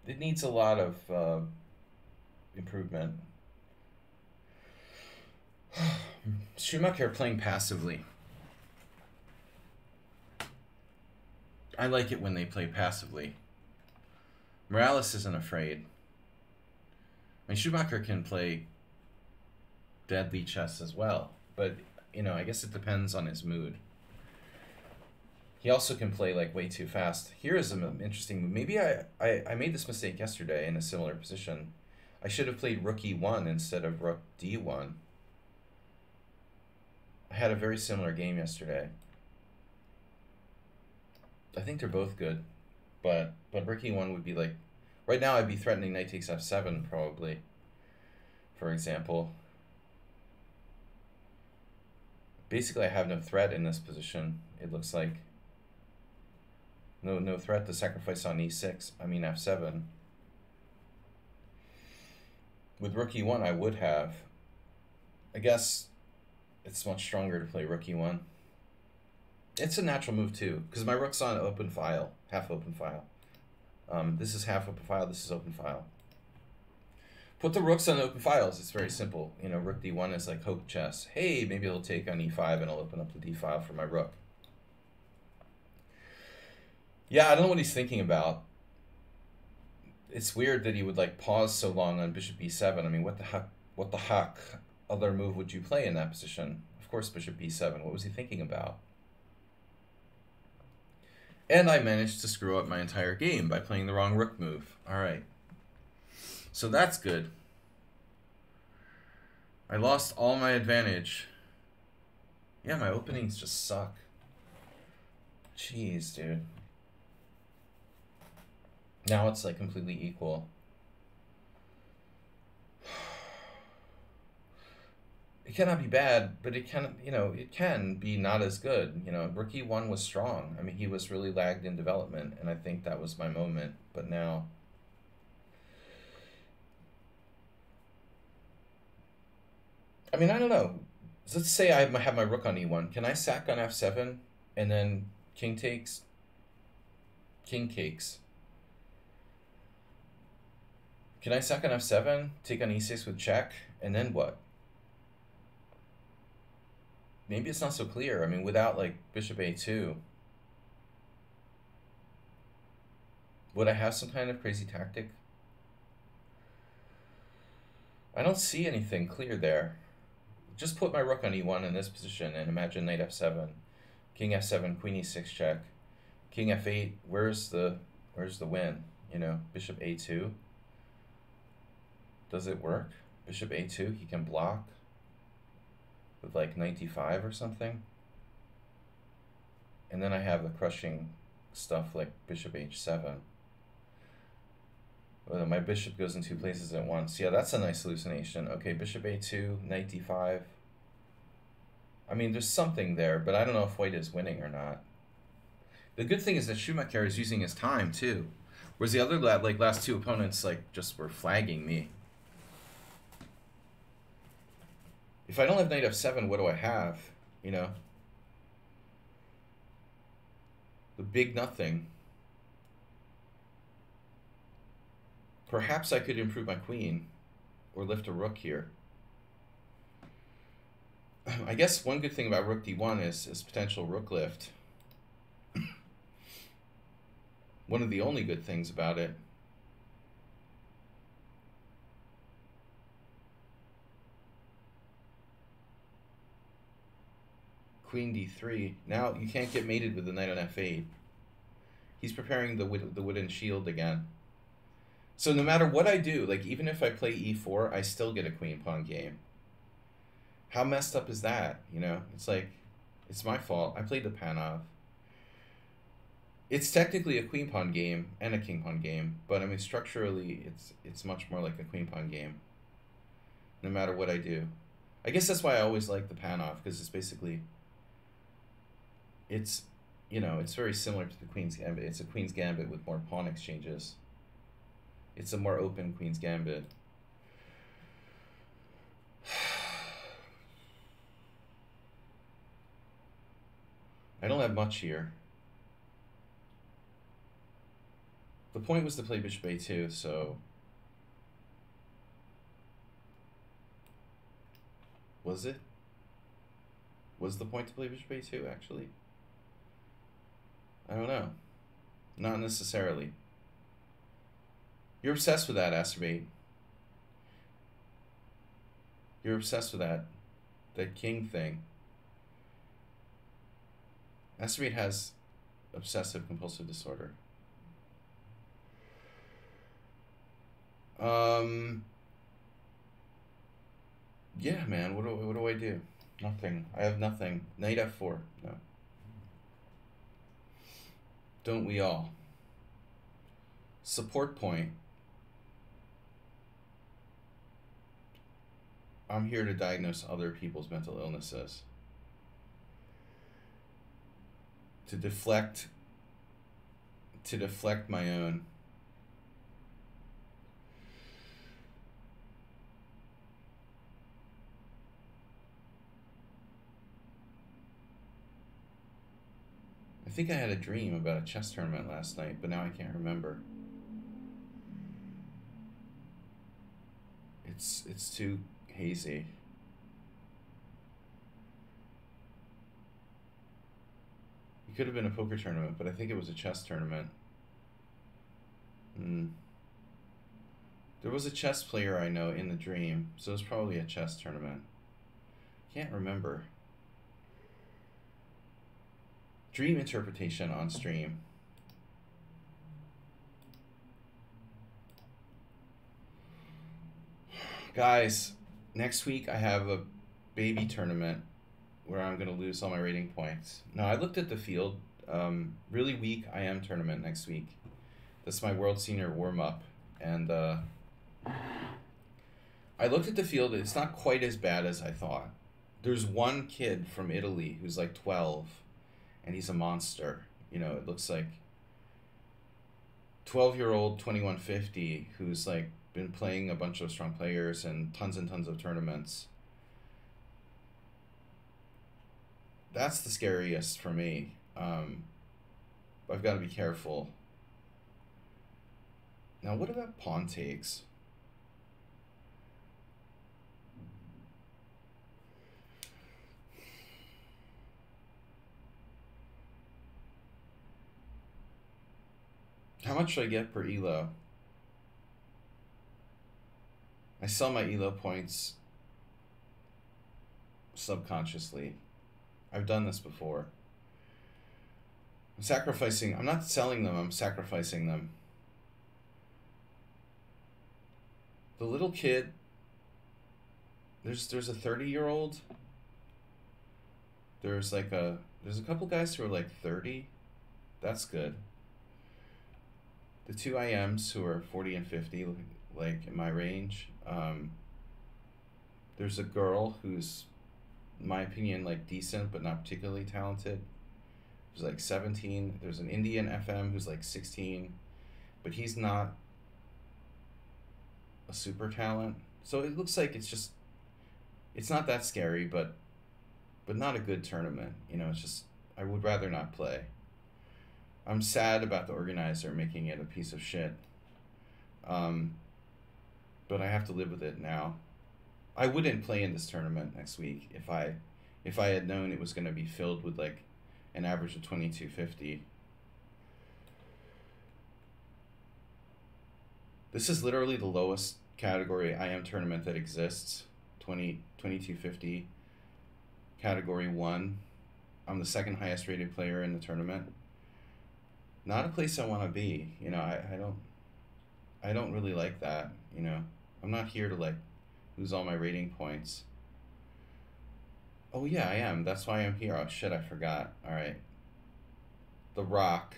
It needs a lot of improvement. Schumacher playing passively. I like it when they play passively. Morales isn't afraid. I mean, Schumacher can play deadly chess as well, but, you know, I guess it depends on his mood. He also can play, like, way too fast. Here is an interesting move. Maybe I made this mistake yesterday in a similar position. I should have played rook e1 instead of rook d1. I had a very similar game yesterday. I think they're both good. But rook e1 would be like... Right now I'd be threatening knight takes f7, probably. For example. Basically, I have no threat in this position, it looks like. No threat to sacrifice on e6. I mean f7. With rook e1, I would have. I guess it's much stronger to play rook e1. It's a natural move too, because my rook's on open file, half open file. This is half open file, this is open file. Put the rooks on open files, it's very simple. You know, rook d1 is like hope chess. Hey, maybe it'll take on e5 and I'll open up the d file for my rook. Yeah, I don't know what he's thinking about. It's weird that he would like pause so long on bishop e7. I mean, what the heck other move would you play in that position? Of course, bishop e7. What was he thinking about? And I managed to screw up my entire game by playing the wrong rook move. All right. So that's good. I lost all my advantage. Yeah, my openings just suck. Jeez, dude. Now it's like completely equal. It cannot be bad, but it can, you know, it can be not as good. You know, rook e1 was strong. I mean, he was really lagged in development, and I think that was my moment. But now, I mean, I don't know. Let's say I have my rook on e1. Can I sack on f7 and then king takes? King cakes. Can I sack on f7, take on e6 with check, and then what? Maybe it's not so clear. I mean, without like bishop a2, would I have some kind of crazy tactic? I don't see anything clear there. Just put my rook on e1 in this position and imagine knight f7, king f7, queen e6 check, king f8. Where's the win? You know, bishop a2. Does it work? Bishop a2, he can block. with like knight d5 or something. And then I have the crushing stuff like bishop h7. Oh, my bishop goes in two places at once. Yeah, that's a nice hallucination. Okay, bishop a2, knight d5. I mean, there's something there, but I don't know if white is winning or not. The good thing is that Schumacher is using his time, too. Whereas the other last two opponents just were flagging me. If I don't have knight f7, what do I have? You know? The big nothing. Perhaps I could improve my queen or lift a rook here. I guess one good thing about rook d1 is potential rook lift. One of the only good things about it. Queen d3. Now you can't get mated with the knight on f8. He's preparing the wooden shield again. So no matter what I do, like even if I play e4, I still get a queen pawn game. How messed up is that? You know, it's like, it's my fault. I played the Panov. It's technically a queen pawn game and a king pawn game, but I mean structurally, it's much more like a queen pawn game. No matter what I do, I guess that's why I always like the Panov, because it's basically, it's very similar to the Queen's Gambit. It's a Queen's Gambit with more pawn exchanges. It's a more open Queen's Gambit. I don't have much here. The point was to play bishop a2, so... Was it? Was the point to play bishop a2, actually? I don't know. Not necessarily. You're obsessed with that, Acerbate. You're obsessed with that king thing. Acerbate has obsessive compulsive disorder. Yeah, man. What do I do? Nothing. I have nothing. Knight f4. No. Don't we all? Support point. I'm here to diagnose other people's mental illnesses. To deflect my own. I think I had a dream about a chess tournament last night, but now I can't remember. It's too hazy. It could have been a poker tournament, but I think it was a chess tournament. There was a chess player I know in the dream, so it was probably a chess tournament. Can't remember. Dream interpretation on stream. Guys, next week I have a baby tournament where I'm going to lose all my rating points. Now, I looked at the field. Really weak IM tournament next week. That's my World Senior warm-up. And I looked at the field. It's not quite as bad as I thought. There's one kid from Italy who's like 12, and he's a monster. You know, it looks like 12-year-old 2150 who's like been playing a bunch of strong players and tons of tournaments. That's the scariest for me. I've got to be careful. Now, what about pawn takes? How much should I get per elo? I sell my elo points subconsciously. I've done this before. I'm sacrificing. I'm not selling them. I'm sacrificing them. The little kid. There's a 30-year-old there's a couple guys who are like 30. That's good. The two IMs who are 40 and 50, like in my range. There's a girl who's, in my opinion, like decent but not particularly talented. Who's like 17. There's an Indian FM who's like 16, but he's not a super talent. So it looks like it's not that scary, but not a good tournament. You know, it's just I would rather not play. I'm sad about the organizer making it a piece of shit. But I have to live with it now. I wouldn't play in this tournament next week if I had known it was going to be filled with like an average of 2250. This is literally the lowest category IM tournament that exists. 2250 category 1. I'm the second highest rated player in the tournament. Not a place I want to be. You know, I don't really like that, you know. I'm not here to like lose all my rating points. Oh yeah, I am. That's why I'm here. Oh shit, I forgot. All right. The Rock.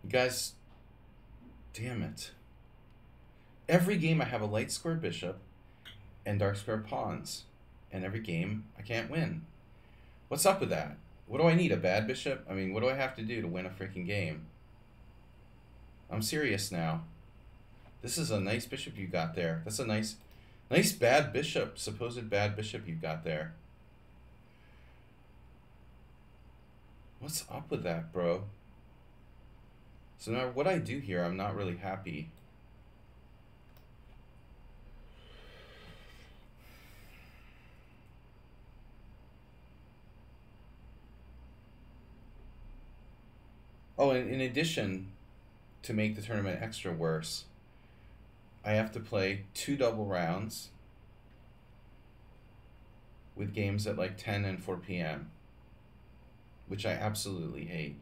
You guys, damn it. Every game I have a light square bishop and dark square pawns. And every game I can't win. What's up with that? What do I need, a bad bishop? I mean, what do I have to do to win a freaking game? I'm serious now. This is a nice bishop you got there. That's a nice bad bishop, supposed bad bishop you've got there. What's up with that, bro? So now what I do here, I'm not really happy. Oh, and in addition, to make the tournament extra worse, I have to play 2 double rounds with games at like 10 and 4 p.m., which I absolutely hate.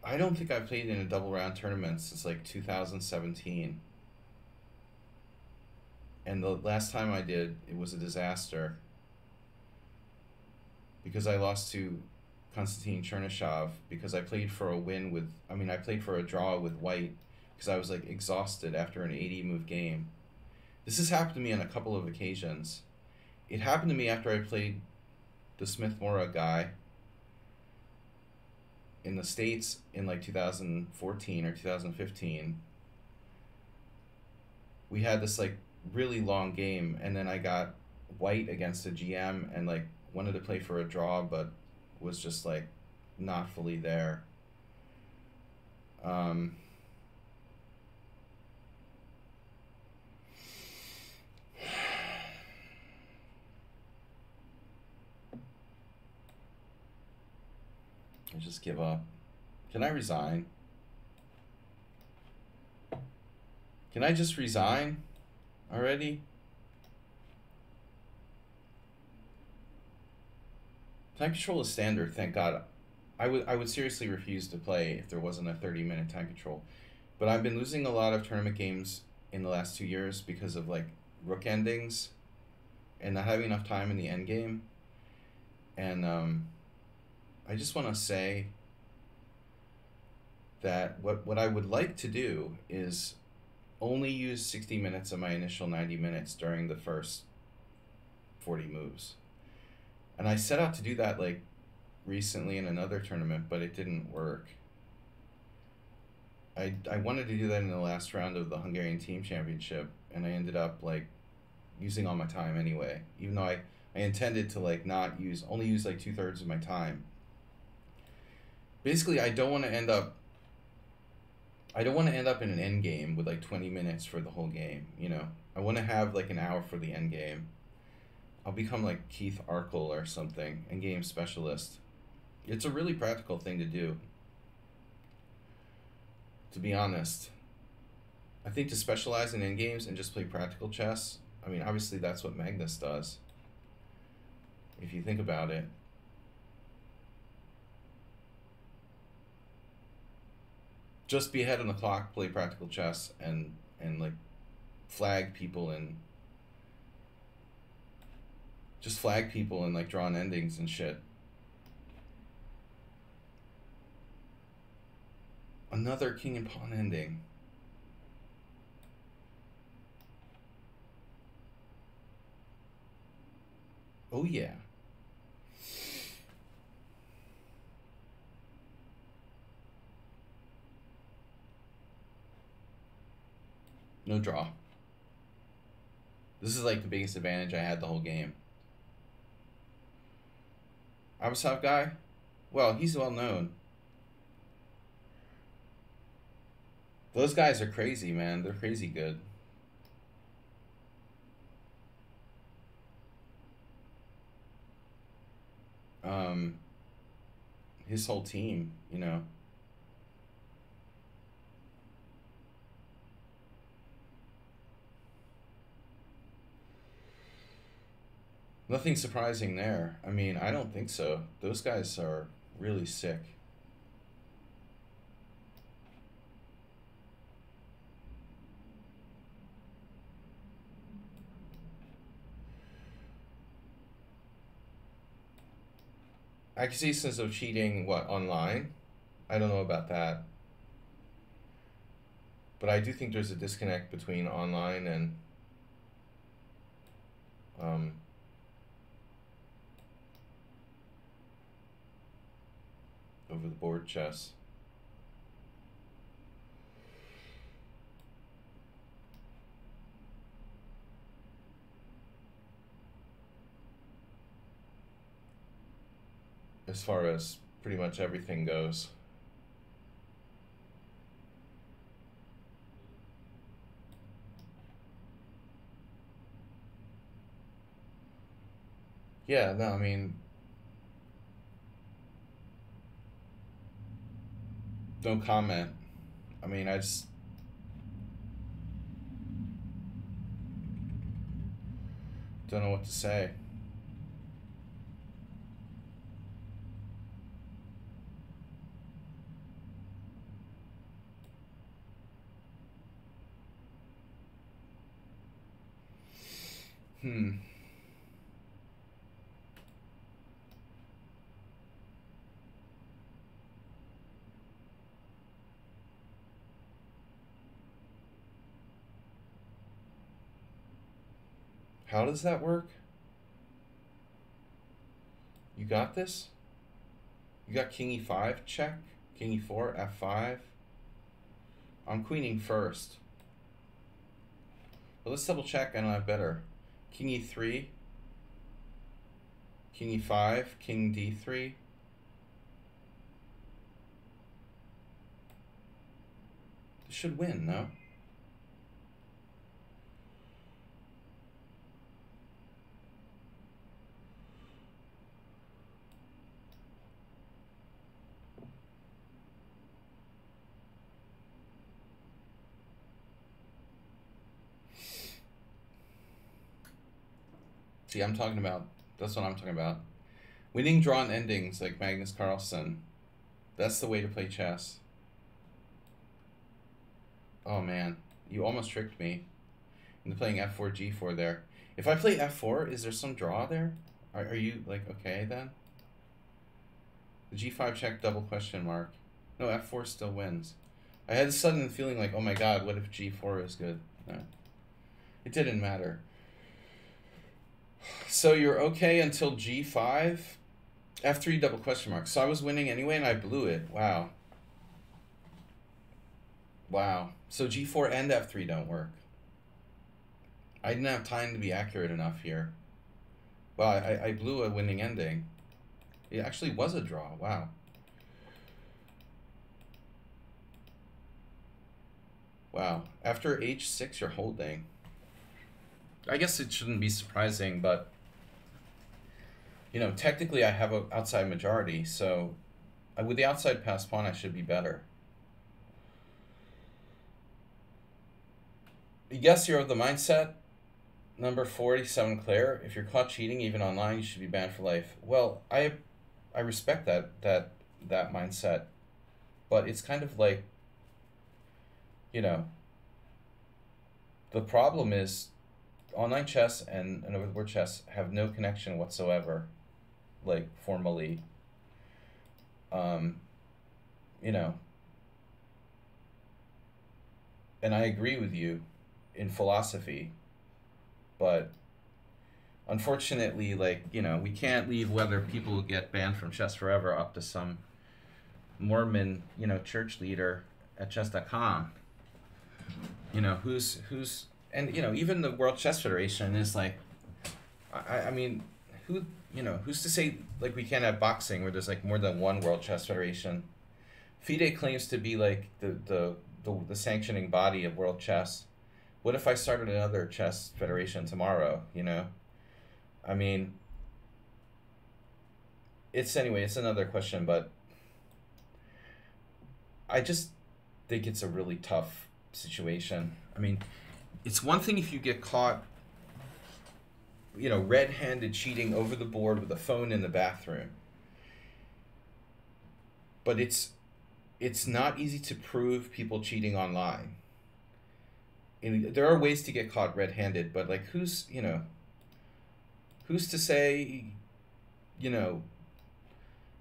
I don't think I've played in a double round tournament since like 2017. And the last time I did, it was a disaster. Because I lost to Konstantin Chernyshov, because I played for a win with, I played for a draw with white, because I was like exhausted after an 80 move game. This has happened to me on a couple of occasions. It happened to me after I played the Smith-Mora guy in the States in like 2014 or 2015. We had this like really long game, and then I got white against a GM and like wanted to play for a draw, but was just like not fully there. I just give up. Can I resign? Can I just resign already? Time control is standard, thank God. I would seriously refuse to play if there wasn't a 30-minute time control. But I've been losing a lot of tournament games in the last 2 years because of like rook endings and not having enough time in the end game. And I just want to say that what I would like to do is only use 60 minutes of my initial 90 minutes during the first 40 moves. And I set out to do that like recently in another tournament, but it didn't work. I wanted to do that in the last round of the Hungarian Team Championship, and I ended up like using all my time anyway, even though I intended to like only use like 2/3 of my time. Basically, I don't want to end up in an end game with like 20 minutes for the whole game, you know. I want to have like an hour for the end game. I'll become like Keith Arkle or something, end game specialist. It's a really practical thing to do, to be honest. I think to specialize in end games and just play practical chess, I mean, obviously that's what Magnus does, if you think about it. Just be ahead on the clock, play practical chess, and like flag people and like drawn endings and shit. Another king and pawn ending. Oh yeah. No draw. This is like the biggest advantage I had the whole game. Abasov guy? Well, he's well known. Those guys are crazy, man. They're crazy good. His whole team, you know. Nothing surprising there. I mean, I don't think so. Those guys are really sick. Accusations of cheating, what, online? I don't know about that. But I do think there's a disconnect between online and over the board chess. As far as pretty much everything goes. Yeah, no, I mean, no comment. I mean, I just don't know what to say. How does that work? You got this? You got king e5 check, king e4, f5. I'm queening first. But let's double check and I better. King e3, king e5, king d3. This should win, no? See, I'm talking about, that's what I'm talking about. Winning drawn endings like Magnus Carlsen. That's the way to play chess. Oh man, you almost tricked me into playing f4, g4 there. If I play f4, is there some draw there? Are you like, okay then? The g5 check double question mark. No, f4 still wins. I had a sudden feeling like, oh my god, what if g4 is good? No. It didn't matter. So you're okay until g5? f3 double question mark. So I was winning anyway and I blew it. Wow. Wow. So g4 and f3 don't work. I didn't have time to be accurate enough here. Well, I blew a winning ending. It actually was a draw. Wow. Wow. After h6, you're holding. I guess it shouldn't be surprising, but you know, technically I have an outside majority, so with the outside pass pawn, I should be better. Yes, you're of the mindset, number 47, Claire. If you're caught cheating, even online, you should be banned for life. Well, I respect that mindset, but it's kind of like, you know, The problem is online chess and over the board chess have no connection whatsoever, like formally. Um, you know, and I agree with you in philosophy, but unfortunately, like, we can't leave whether people get banned from chess forever up to some Mormon, church leader at chess.com. Who's and even the World Chess Federation is like, I mean, who who's to say like we can't have boxing where there's like more than one World Chess Federation? FIDE claims to be like the sanctioning body of world chess. What if I started another chess federation tomorrow? I mean, it's another question, but I just think it's a really tough situation. I mean, it's one thing if you get caught, red-handed cheating over the board with a phone in the bathroom. But it's not easy to prove people cheating online. And there are ways to get caught red-handed, but like who's to say, it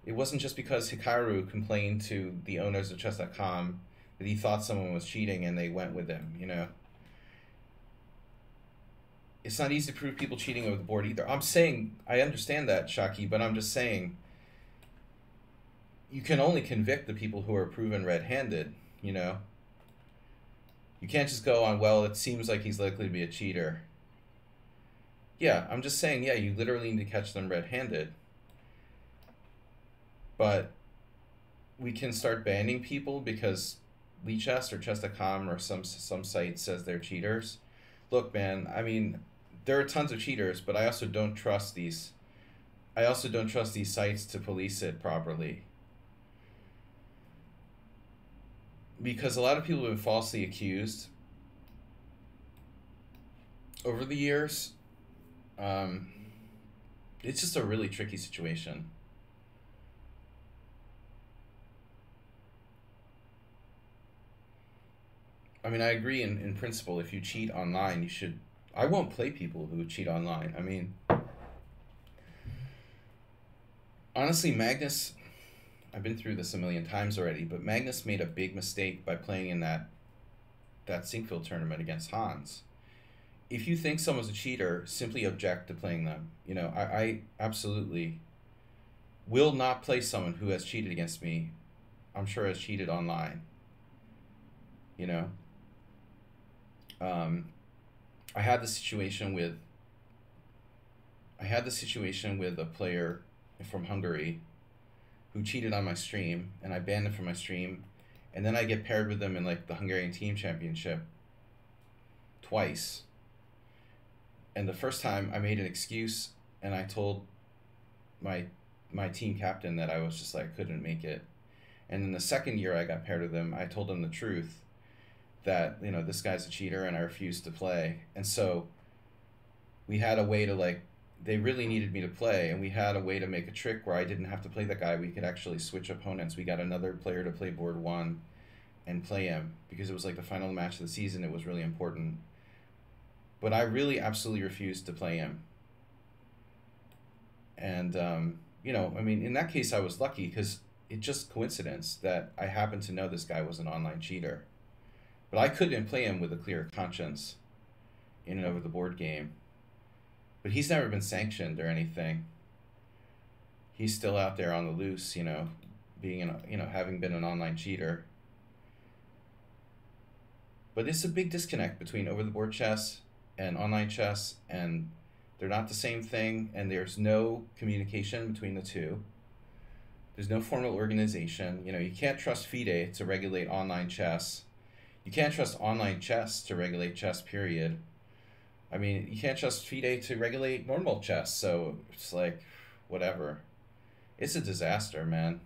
wasn't just because Hikaru complained to the owners of chess.com that he thought someone was cheating and they went with him, It's not easy to prove people cheating over the board either. I'm saying, I understand that, Shaki, but I'm just saying you can only convict the people who are proven red-handed, You can't just go on, well, it seems like he's likely to be a cheater. Yeah, I'm just saying, yeah, you literally need to catch them red-handed. But we can start banning people because lichess or chess.com or some site says they're cheaters. Look, man, I mean, there are tons of cheaters, but I also don't trust these sites to police it properly. Because a lot of people have been falsely accused over the years. It's just a really tricky situation. I mean, I agree in principle, if you cheat online, you should... I won't play people who cheat online. I mean, honestly, Magnus... I've been through this a million times already, but Magnus made a big mistake by playing in that Sinkfield tournament against Hans. If you think someone's a cheater, simply object to playing them. I absolutely will not play someone who has cheated against me, I'm sure has cheated online. I had the situation with a player from Hungary who cheated on my stream, and I banned him from my stream, and then I get paired with them in like the Hungarian team championship twice. And the first time I made an excuse and I told my team captain that I was just like couldn't make it. And then the second year I got paired with him, I told him the truth that, this guy's a cheater and I refused to play. And so we had a way to like, they really needed me to play, and we had a way to make a trick where I didn't have to play that guy. We could actually switch opponents. We got another player to play board one and play him because it was like the final match of the season. It was really important. But I really absolutely refused to play him. And, I mean, in that case I was lucky because it's just coincidence that I happened to know this guy was an online cheater. But I couldn't play him with a clear conscience in and over the board game. But he's never been sanctioned or anything. He's still out there on the loose, being having been an online cheater. But it's a big disconnect between over the board chess and online chess, and they're not the same thing, and there's no communication between the two. There's no formal organization. You can't trust FIDE to regulate online chess. You can't trust online chess to regulate chess, period. I mean, you can't trust FIDE to regulate normal chess, so it's like, whatever. It's a disaster, man.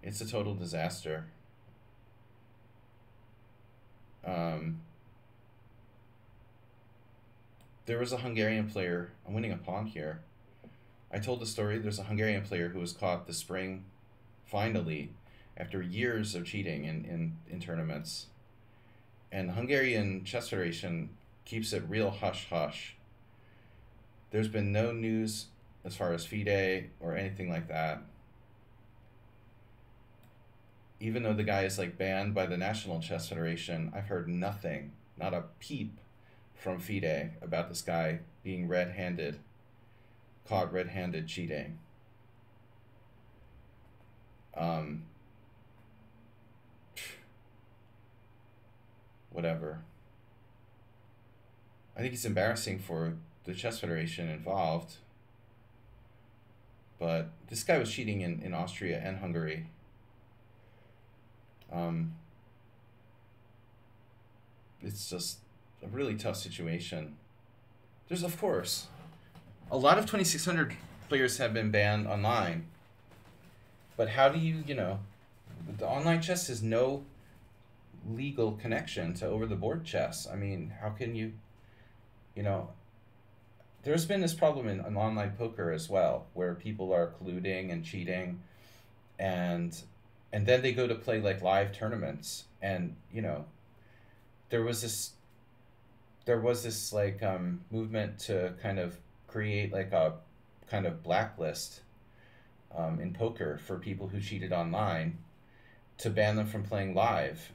It's a total disaster. There was a Hungarian player, I'm winning a pawn here. I told the story, there's a Hungarian player who was caught this spring, finally, after years of cheating in tournaments. And Hungarian Chess Federation keeps it real hush-hush. There's been no news as far as FIDE or anything like that. Even though the guy is like banned by the National Chess Federation, I've heard nothing, not a peep from FIDE about this guy being red-handed, caught red-handed cheating. Whatever. I think it's embarrassing for the Chess Federation involved, but this guy was cheating in Austria and Hungary. It's just a really tough situation. There's, of course, a lot of 2600 players have been banned online, but how do you, the online chess has no legal connection to over-the-board chess. I mean, how can you, there's been this problem in online poker as well, where people are colluding and cheating, and then they go to play like live tournaments, and there was this like movement to kind of create like a kind of blacklist in poker for people who cheated online, to ban them from playing live,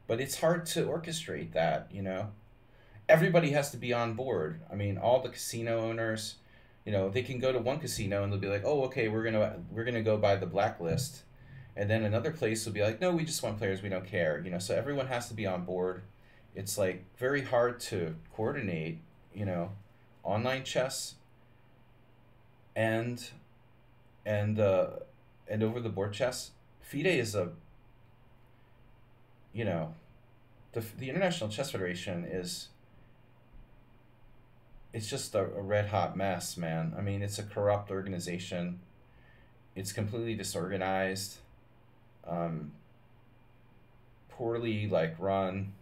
but it's hard to orchestrate that. Everybody has to be on board. I mean, all the casino owners, they can go to one casino and they'll be like, oh, okay, we're gonna go by the blacklist, and then another place will be like, no, we just want players, we don't care. So everyone has to be on board. It's like very hard to coordinate, online chess and over the board chess. FIDE is the International Chess Federation it's just a red hot mess, man. I mean, it's a corrupt organization. It's completely disorganized, poorly run.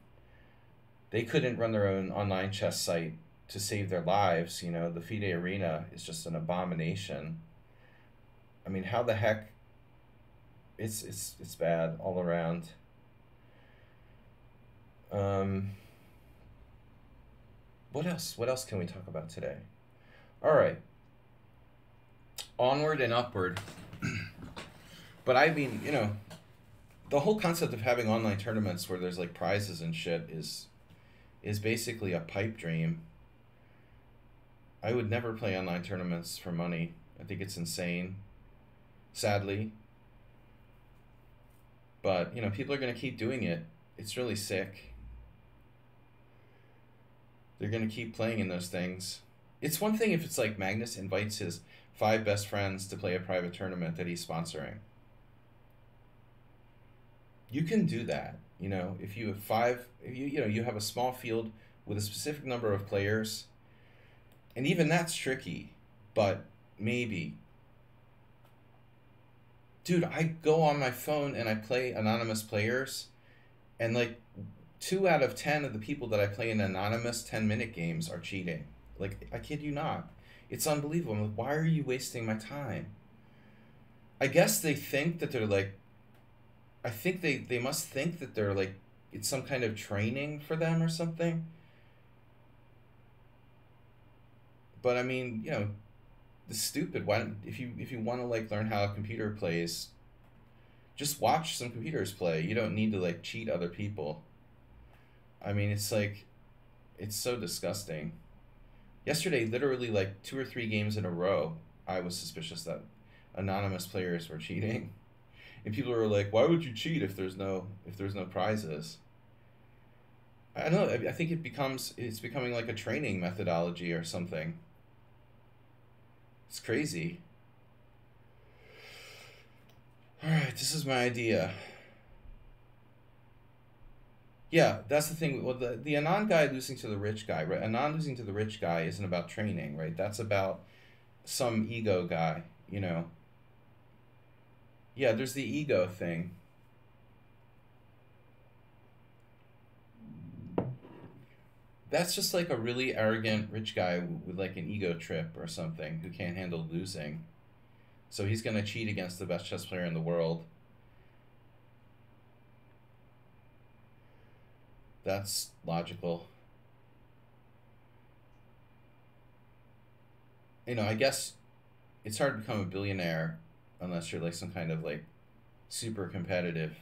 They couldn't run their own online chess site to save their lives. The FIDE arena is just an abomination. I mean, how the heck? It's bad all around. What else? What else can we talk about today? All right. Onward and upward. But I mean, the whole concept of having online tournaments where there's like prizes and shit is basically a pipe dream. I would never play online tournaments for money. I think it's insane, sadly. But, people are going to keep doing it. It's really sick. They're going to keep playing in those things. It's one thing if it's like Magnus invites his 5 best friends to play a private tournament that he's sponsoring. You can do that. If you have 5, you have a small field with a specific number of players, and even that's tricky, but maybe. Dude, I go on my phone and I play anonymous players, and like 2 out of 10 of the people that I play in anonymous 10-minute games are cheating. Like, I kid you not. It's unbelievable. I'm like, why are you wasting my time? I guess they think that they're like, I think they must think that they're like, it's some kind of training for them or something. But I mean, it's stupid. Why if you want to like learn how a computer plays, just watch some computers play. You don't need to like cheat other people. I mean, it's like, it's so disgusting. Yesterday, literally like 2 or 3 games in a row, I was suspicious that anonymous players were cheating. And people were like, why would you cheat if there's no prizes? I don't know. I think it's becoming like a training methodology or something. It's crazy. All right, this is my idea. Yeah, that's the thing. Well, the Anon guy losing to the rich guy, right? Anon losing to the rich guy isn't about training, right? That's about some ego guy, Yeah, there's the ego thing. That's just like a really arrogant rich guy with like an ego trip or something who can't handle losing. So he's going to cheat against the best chess player in the world. That's logical. You know, I guess it's hard to become a billionaire unless you're like some kind of like super competitive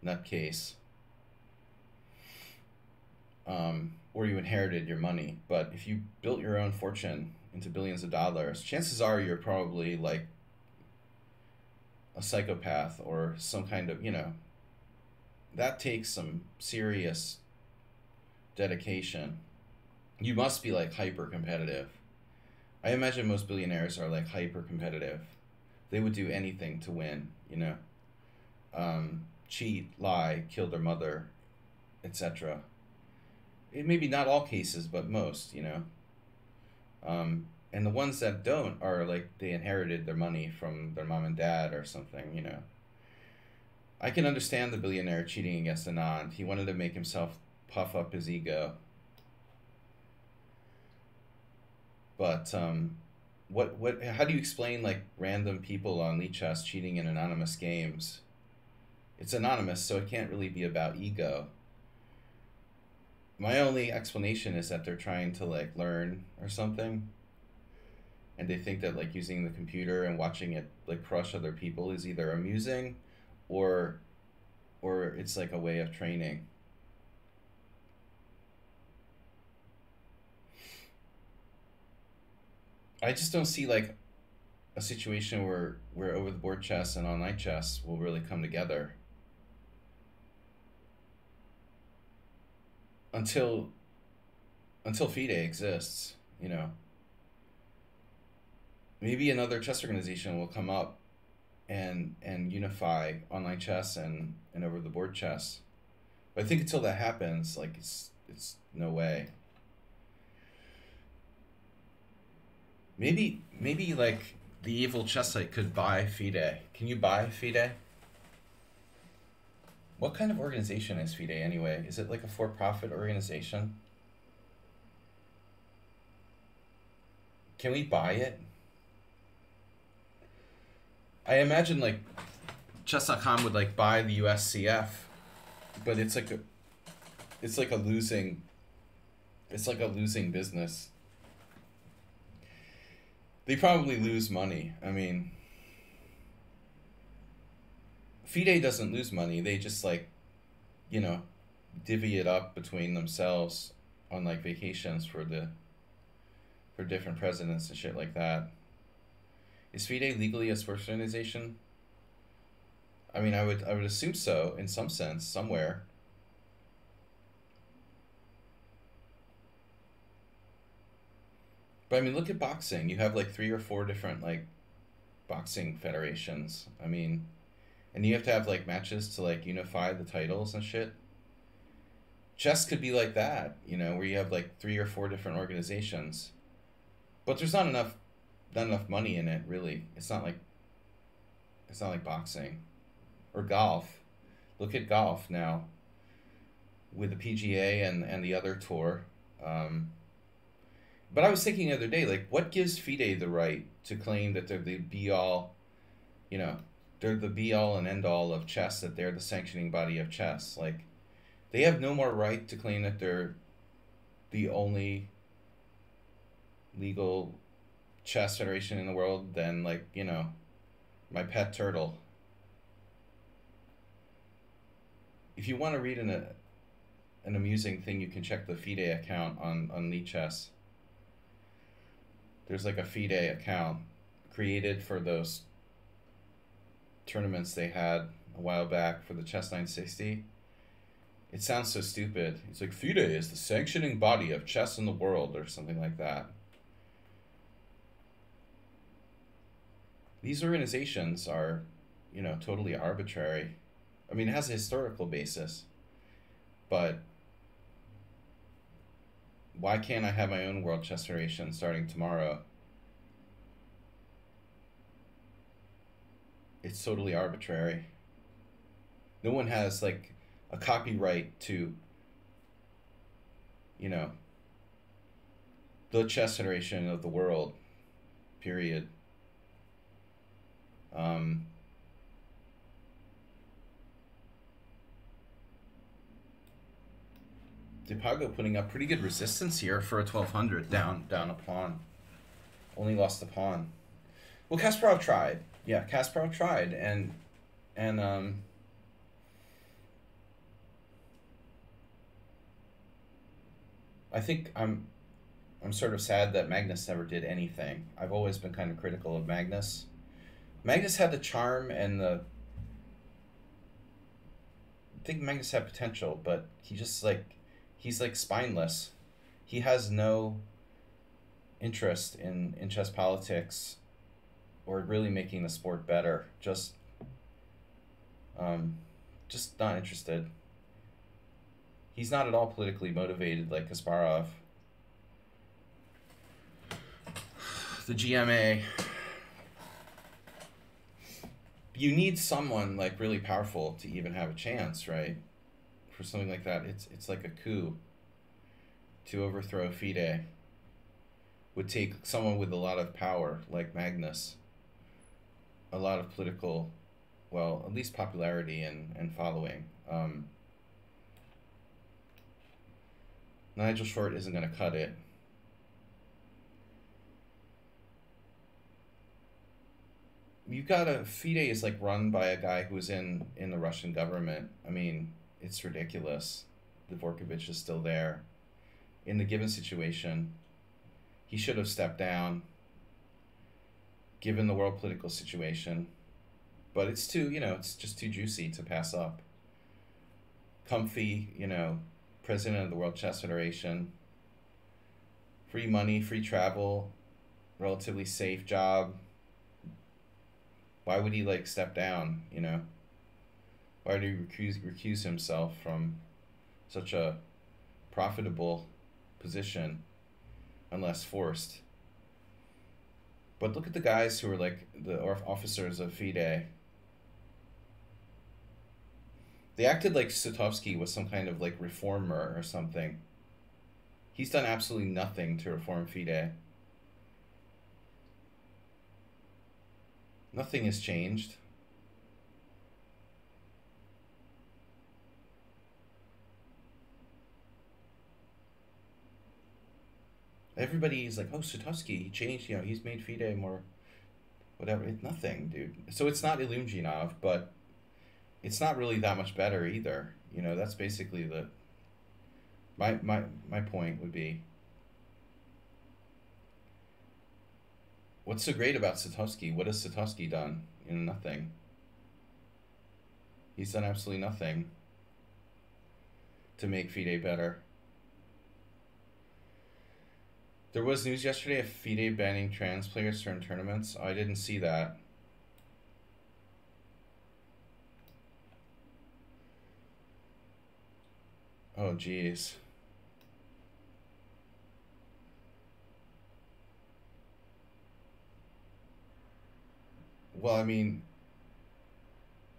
nutcase, or you inherited your money. But if you built your own fortune into billions of dollars, chances are you're probably like a psychopath or some kind of, you know, that takes some serious dedication. You must be like hyper competitive. I imagine most billionaires are like hyper competitive. They would do anything to win, you know. Cheat, lie, kill their mother, etc. It maybe not all cases, but most, you know. And the ones that don't are like they inherited their money from their mom and dad or something, you know. I can understand the billionaire cheating against Anand. He wanted to make himself puff up his ego. But how do you explain like random people on lichess cheating in anonymous games? It's anonymous, so it can't really be about ego. My only explanation is that they're trying to like learn or something, and they think that like using the computer and watching it like crush other people is either amusing or it's like a way of training. I just don't see like a situation where over the board chess and online chess will really come together until FIDE exists, you know. Maybe another chess organization will come up and unify online chess and over the board chess. But I think until that happens, like it's no way. Maybe like the evil chess site could buy FIDE. Can you buy FIDE? What kind of organization is FIDE anyway? Is it like a for-profit organization? Can we buy it? I imagine like chess.com would like buy the USCF, but it's like a losing business. They probably lose money. I mean, FIDE doesn't lose money. They just like, you know, divvy it up between themselves on like vacations for different presidents and shit like that. Is FIDE legally a sports organization? I mean, I would assume so in some sense, somewhere. But I mean, look at boxing. You have like 3 or 4 different like boxing federations. I mean, and you have to have like matches to like unify the titles and shit. Chess could be like that, you know, where you have like 3 or 4 different organizations. But there's not enough money in it, really. It's not like boxing or golf. Look at golf now with the PGA and the other tour. But I was thinking the other day, like, what gives FIDE the right to claim that they're the be-all, you know, they're the be-all and end-all of chess, that they're the sanctioning body of chess? Like, they have no more right to claim that they're the only legal chess federation in the world than, like, you know, my pet turtle. If you want to read an amusing thing, you can check the FIDE account on lichess. There's like a FIDE account created for those tournaments they had a while back for the Chess 960. It sounds so stupid. It's like, FIDE is the sanctioning body of chess in the world, or something like that. These organizations are, you know, totally arbitrary. I mean, it has a historical basis, but why can't I have my own World Chess Federation starting tomorrow? It's totally arbitrary. No one has like a copyright to, you know, the Chess Federation of the world, period. Depago putting up pretty good resistance here for a 1200 down a pawn. Only lost a pawn. Well, Kasparov tried. Yeah, Kasparov tried, and I think I'm sort of sad that Magnus never did anything. I've always been kind of critical of Magnus. Magnus had the charm and the. I think Magnus had potential, but he just he's like spineless. He has no interest in chess politics or really making the sport better. Just not interested. He's not at all politically motivated like Kasparov. The GMA. You need someone like really powerful to even have a chance, right? For something like that, it's like a coup. To overthrow FIDE would take someone with a lot of power, like Magnus. A lot of political, well, at least popularity and following. Nigel Short isn't going to cut it. You gotta, FIDE is like run by a guy who's in the Russian government. I mean, it's ridiculous. Dvorkovich is still there. In the given situation, he should have stepped down, given the world political situation. But it's too, it's just too juicy to pass up. Comfy, president of the World Chess Federation. Free money, free travel, relatively safe job. Why would he step down, Why would he recuse himself from such a profitable position unless forced? But look at the guys who are the officers of FIDE. They acted like Sutovsky was some kind of reformer or something. He's done absolutely nothing to reform FIDE. Nothing has changed. Everybody's like, oh, Sutovsky, he changed, he's made FIDE more, whatever. It's nothing, dude. So it's not Ilumjinov, but it's not really that much better either. That's basically my point would be. What's so great about Sutovsky? What has Sutovsky done? Nothing. He's done absolutely nothing to make FIDE better. There was news yesterday of FIDE banning trans players from tournaments. Oh, I didn't see that. Oh, geez. Well, I mean,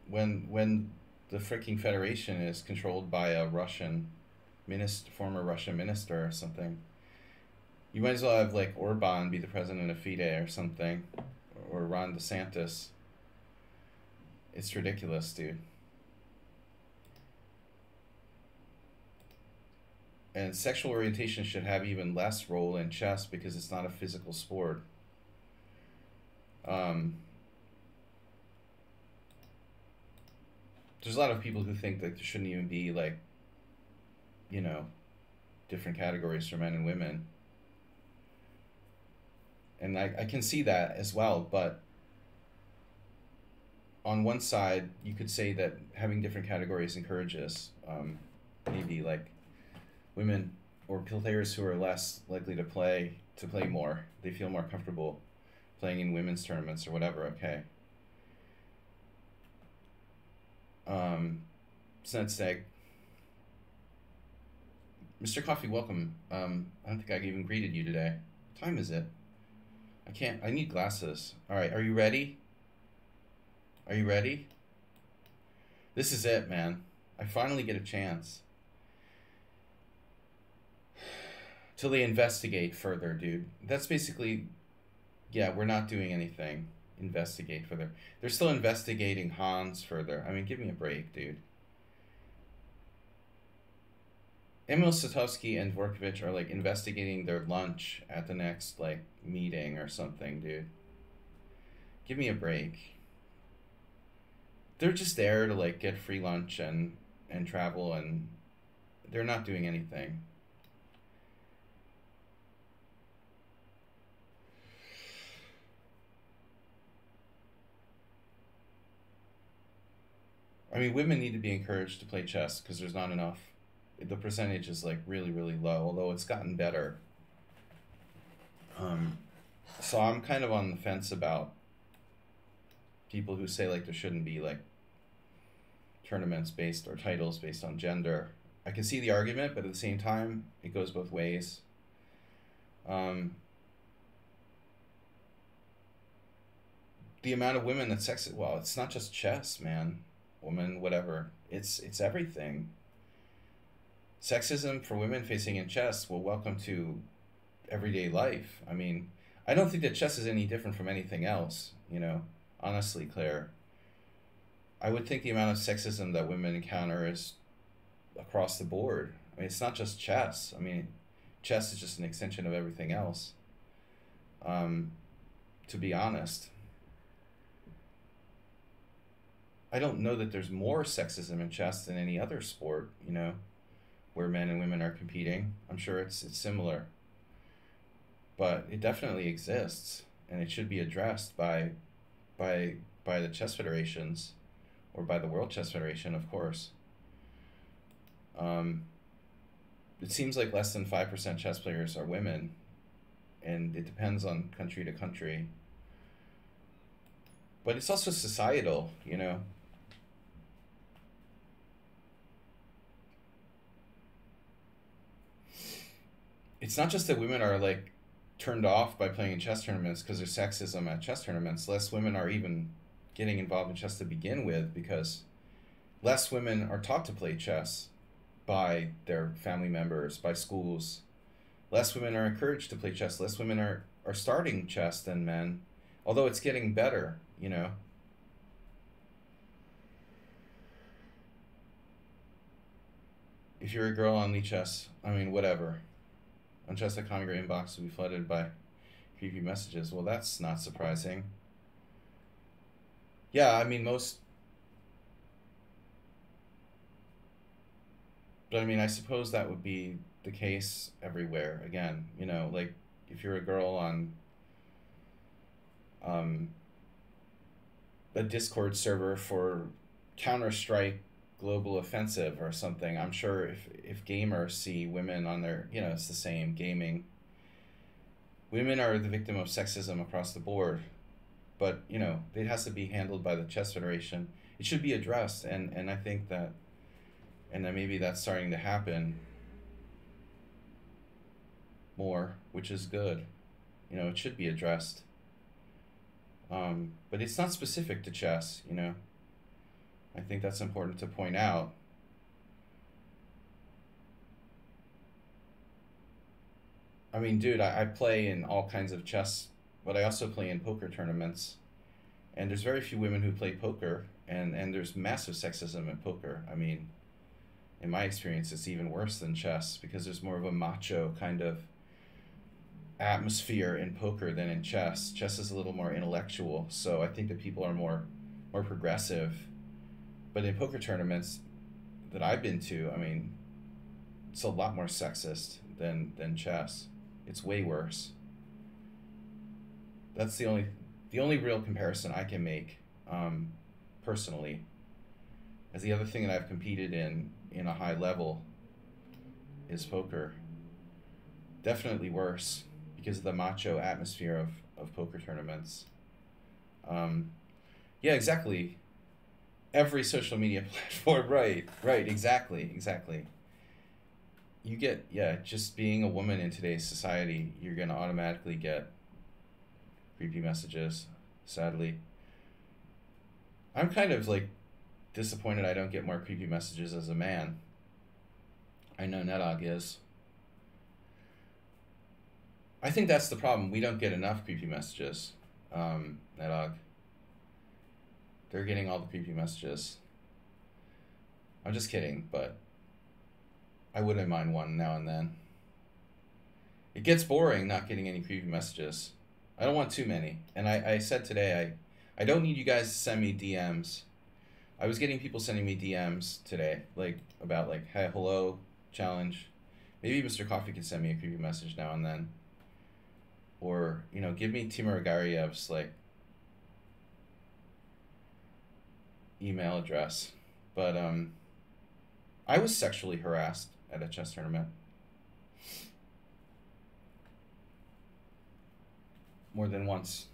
when the freaking federation is controlled by a Russian former Russian minister or something, you might as well have Orban be the president of FIDE or something, or Ron DeSantis. It's ridiculous, dude. And sexual orientation should have even less role in chess because it's not a physical sport. There's a lot of people who think there shouldn't even be different categories for men and women. And I can see that as well, but on one side, you could say that having different categories encourages maybe women or players who are less likely to play more. They feel more comfortable playing in women's tournaments or whatever, okay. Snedsteg. Mr. Coffee, welcome. I don't think I even greeted you today. What time is it? I need glasses. Alright, are you ready? Are you ready? This is it, man. I finally get a chance. Till they investigate further, dude. That's basically, yeah, we're not doing anything. Investigate further. They're still investigating Hans further. I mean, give me a break, dude. Emil Satowski and Dvorkovich are like investigating their lunch at the next like meeting or something, dude. Give me a break. They're just there to like get free lunch and travel, and they're not doing anything. I mean, women need to be encouraged to play chess because there's not enough. The percentage is like really, really low, although it's gotten better. So I'm kind of on the fence about people who say like there shouldn't be like tournaments based or titles based on gender. I can see the argument, but at the same time, it goes both ways. The amount of women that well, it's not just chess, man. Woman, whatever. It's everything. Sexism for women facing in chess, well, welcome to everyday life. I mean, I don't think that chess is any different from anything else, you know, honestly, Claire. I would think the amount of sexism that women encounter is across the board. I mean, it's not just chess. I mean, chess is just an extension of everything else, to be honest. I don't know that there's more sexism in chess than any other sport, you know, where men and women are competing. I'm sure it's similar. But it definitely exists, and it should be addressed by the chess federations, or by the World Chess Federation, of course. It seems like less than 5% chess players are women, and it depends on country to country. But it's also societal, you know. It's not just that women are like turned off by playing in chess tournaments because there's sexism at chess tournaments. Less women are even getting involved in chess to begin with because less women are taught to play chess by their family members, by schools. Less women are encouraged to play chess. Less women are starting chess than men, although it's getting better, you know. If you're a girl on lichess, I mean, whatever. On chess.com, your inbox will be flooded by creepy messages. Well, that's not surprising. Yeah, I mean, but I mean, I suppose that would be the case everywhere. Again, you know, like if you're a girl on a Discord server for Counter-Strike Global Offensive or something, I'm sure if gamers see women on their, you know, it's the same gaming. Women are the victim of sexism across the board, but, you know, it has to be handled by the Chess Federation. It should be addressed, and I think that, and then maybe that's starting to happen more, which is good. You know, it should be addressed. But it's not specific to chess, you know. I think that's important to point out. I mean, dude, I play in all kinds of chess, but I also play in poker tournaments. And there's very few women who play poker, and there's massive sexism in poker. I mean, in my experience, it's even worse than chess because there's more of a macho kind of atmosphere in poker than in chess. Chess is a little more intellectual, so I think that people are more progressive. But in poker tournaments that I've been to, I mean, it's a lot more sexist than chess. It's way worse. That's the only real comparison I can make, personally. As the other thing that I've competed in a high level is poker. Definitely worse because of the macho atmosphere of poker tournaments. Yeah, exactly. Every social media platform, right, exactly. You get, yeah, just being a woman in today's society, you're gonna automatically get creepy messages, sadly. I'm kind of like disappointed I don't get more creepy messages as a man. I know Nedog is. I think that's the problem. We don't get enough creepy messages, Nedog. They're getting all the creepy messages. I'm just kidding, but I wouldn't mind one now and then. It gets boring not getting any preview messages. I don't want too many. And I said today, I don't need you guys to send me DMs. I was getting people sending me DMs today, like about like, hey, hello, challenge. Maybe Mr. Coffee can send me a preview message now and then. Or, you know, give me Timur Agariev's like email address. But I was sexually harassed at a chess tournament. More than once.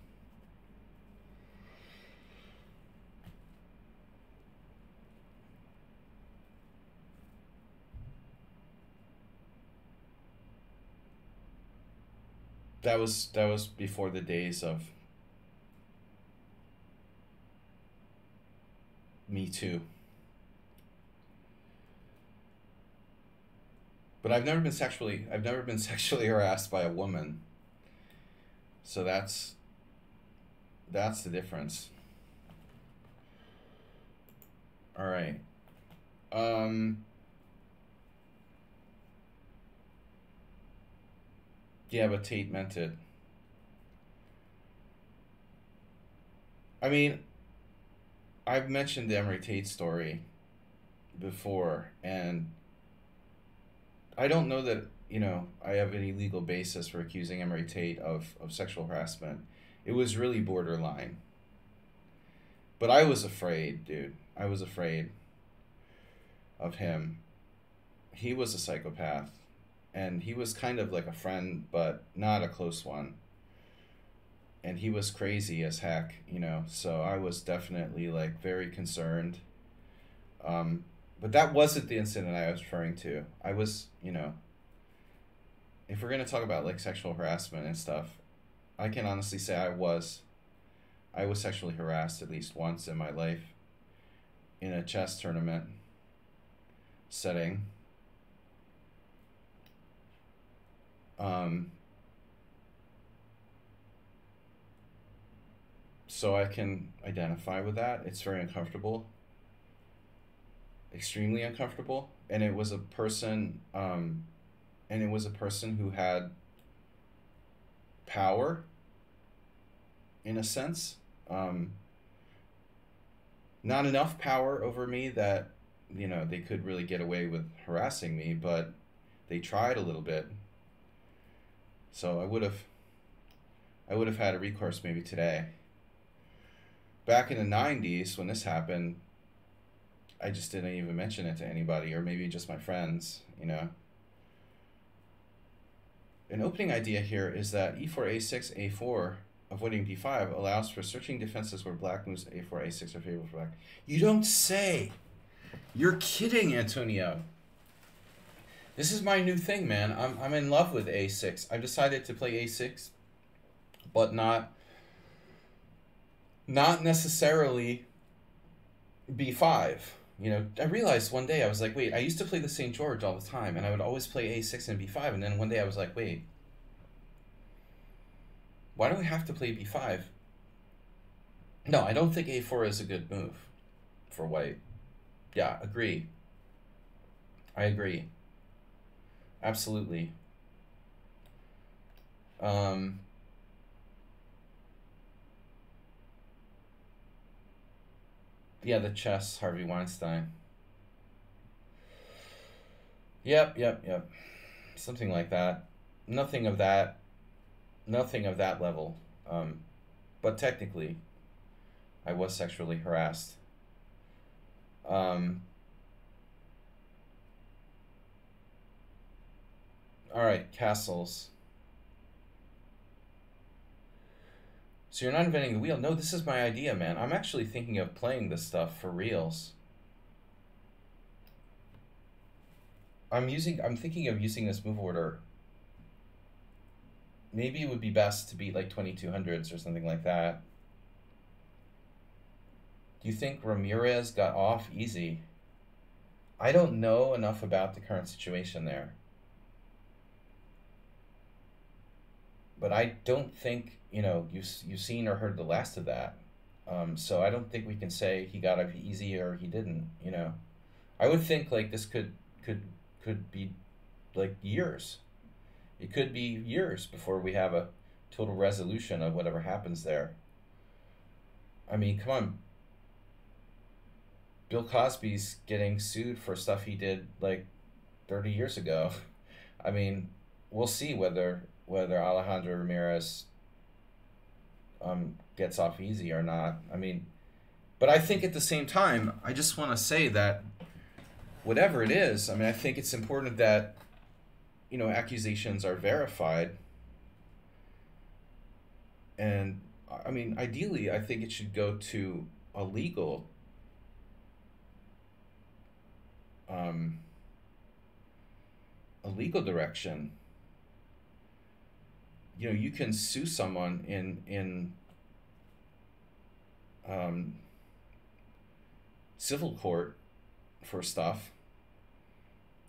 That was before the days of Me Too. But I've never been sexually harassed by a woman. So that's the difference. All right. Yeah, but Tate meant it. I mean, I've mentioned the Emery Tate story before, and I don't know that, you know, I have any legal basis for accusing Emery Tate of sexual harassment. It was really borderline. But I was afraid, dude. I was afraid of him. He was a psychopath. And he was kind of like a friend, but not a close one. And he was crazy as heck, you know. So I was definitely like very concerned. But that wasn't the incident I was referring to. I was, you know, if we're going to talk about like sexual harassment and stuff, I can honestly say I was sexually harassed at least once in my life in a chess tournament setting. So I can identify with that. It's very uncomfortable. Extremely uncomfortable. And it was a person who had power in a sense. Not enough power over me that, you know, they could really get away with harassing me, but they tried a little bit. So I would have had a recourse maybe today. Back in the 90s when this happened, I just didn't even mention it to anybody, or maybe just my friends, you know. An opening idea here is that e4, a6, a4, avoiding b5 allows for searching defenses where black moves a4, a6 are favorable for black. You don't say! You're kidding, Antonio. This is my new thing, man. I'm in love with a6. I've decided to play a6, but not necessarily b5. You know, I realized one day, I was like, wait, I used to play the St. George all the time, and I would always play a6 and b5, and then one day I was like, wait, why do we have to play b5? No, I don't think a4 is a good move for white. Yeah, agree. I agree. Absolutely. Yeah, the chess, Harvey Weinstein. Yep. Something like that. Nothing of that level. But technically, I was sexually harassed. All right, castles. So you're not inventing the wheel. No, this is my idea, man. I'm actually thinking of playing this stuff for reals. I'm thinking of using this move order. Maybe it would be best to beat like 2200s or something like that. Do you think Ramirez got off easy? I don't know enough about the current situation there. But I don't think, you know, you've seen or heard the last of that. So I don't think we can say he got off easy or he didn't, you know. I would think like this could could be like years. It could be years before we have a total resolution of whatever happens there. I mean, come on. Bill Cosby's getting sued for stuff he did like 30 years ago. I mean, we'll see whether Alejandro Ramirez gets off easy or not. I mean, but I think at the same time, I just want to say that whatever it is, I mean, I think it's important that, accusations are verified. And I mean, ideally, I think it should go to a legal um, a legal direction. You can sue someone in um, civil court for stuff,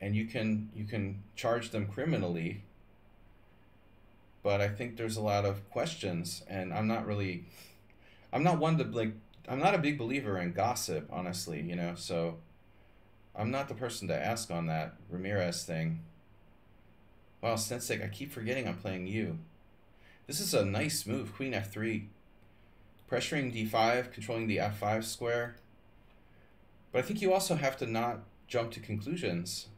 and you can charge them criminally. But I think there's a lot of questions, and I'm not one to like. I'm not a big believer in gossip, honestly. So I'm not the person to ask on that Ramirez thing. Wow, Sensei, I keep forgetting I'm playing you. This is a nice move, Queen F3. Pressuring D5, controlling the F5 square. But I think you also have to not jump to conclusions,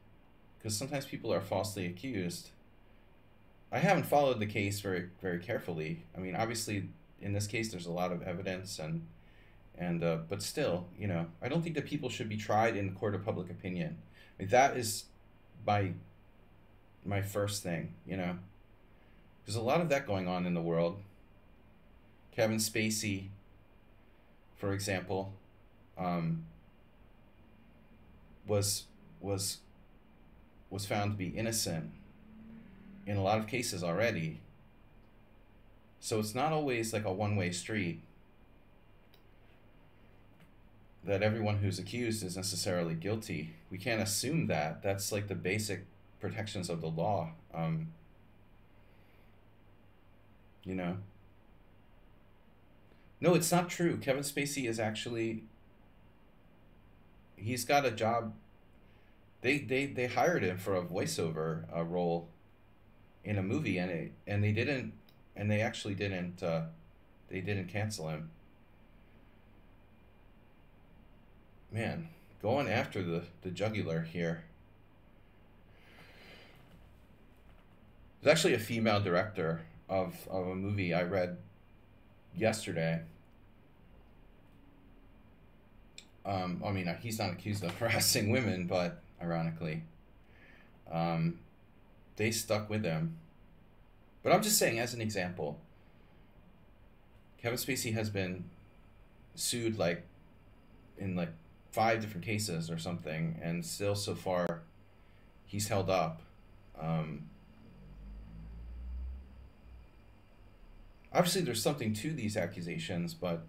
because sometimes people are falsely accused. I haven't followed the case very, very carefully. I mean, obviously, in this case, there's a lot of evidence, but still, I don't think that people should be tried in the court of public opinion. I mean, that is my first thing. There's a lot of that going on in the world. Kevin Spacey, for example, was found to be innocent in a lot of cases already. So it's not always like a one-way street that everyone who's accused is necessarily guilty. We can't assume that. That's like the basic protections of the law. No, it's not true. Kevin Spacey is actually, he's got a job. They hired him for a voiceover role in a movie, and they actually didn't cancel him. Man, going after the jugular here. There's actually a female director of a movie I read yesterday. I mean, he's not accused of harassing women, but ironically, they stuck with him. But I'm just saying, as an example, Kevin Spacey has been sued in 5 different cases or something, and still so far he's held up. Obviously there's something to these accusations, but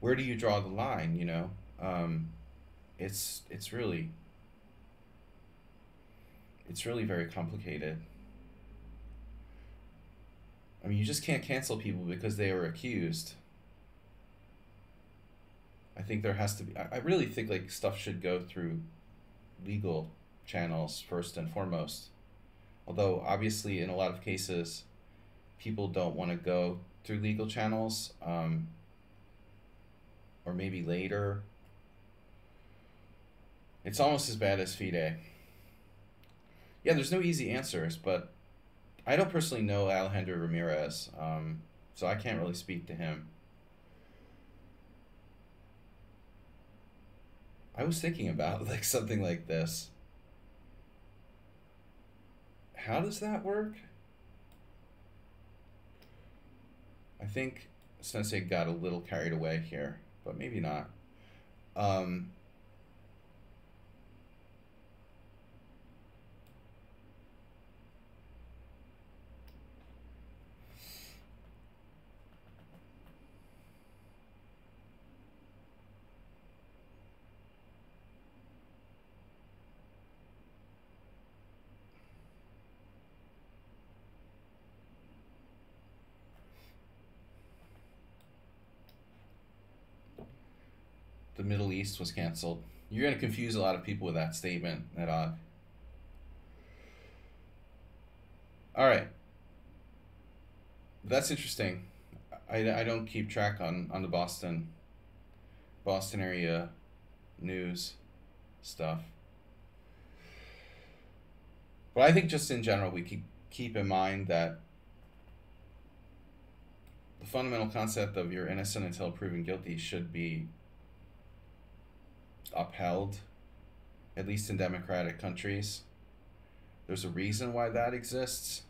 where do you draw the line? It's really very complicated. I mean, you just can't cancel people because they were accused. I think there has to be. I really think stuff should go through legal channels first and foremost. Although obviously in a lot of cases, people don't want to go through legal channels, or maybe later. It's almost as bad as FIDE. Yeah, there's no easy answers, but I don't personally know Alejandro Ramirez, so I can't really speak to him. I was thinking about something like this. How does that work? I think Sensei got a little carried away here, but maybe not. The Middle East was canceled. You're going to confuse a lot of people with that statement, Nedog. All right. That's interesting. I don't keep track on the Boston area news stuff. But I think just in general, we keep in mind that the fundamental concept of you're innocent until proven guilty should be upheld, at least in democratic countries. There's a reason why that exists.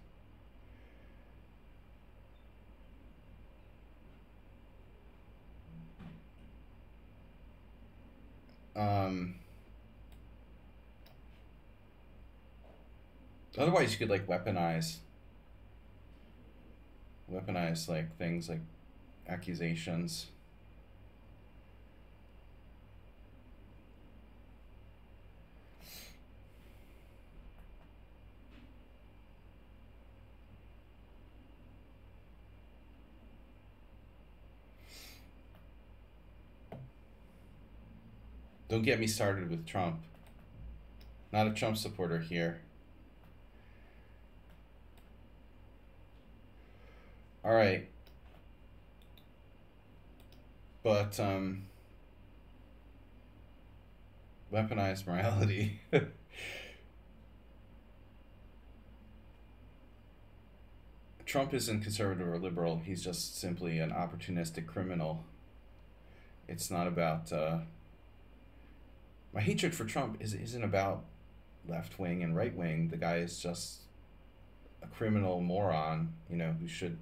Otherwise, you could like weaponize like things like accusations. Don't get me started with Trump. Not a Trump supporter here. All right. But weaponized morality. Trump isn't conservative or liberal. He's just simply an opportunistic criminal. It's not about my hatred for Trump isn't about left wing and right wing. The guy is just a criminal moron, you know, who should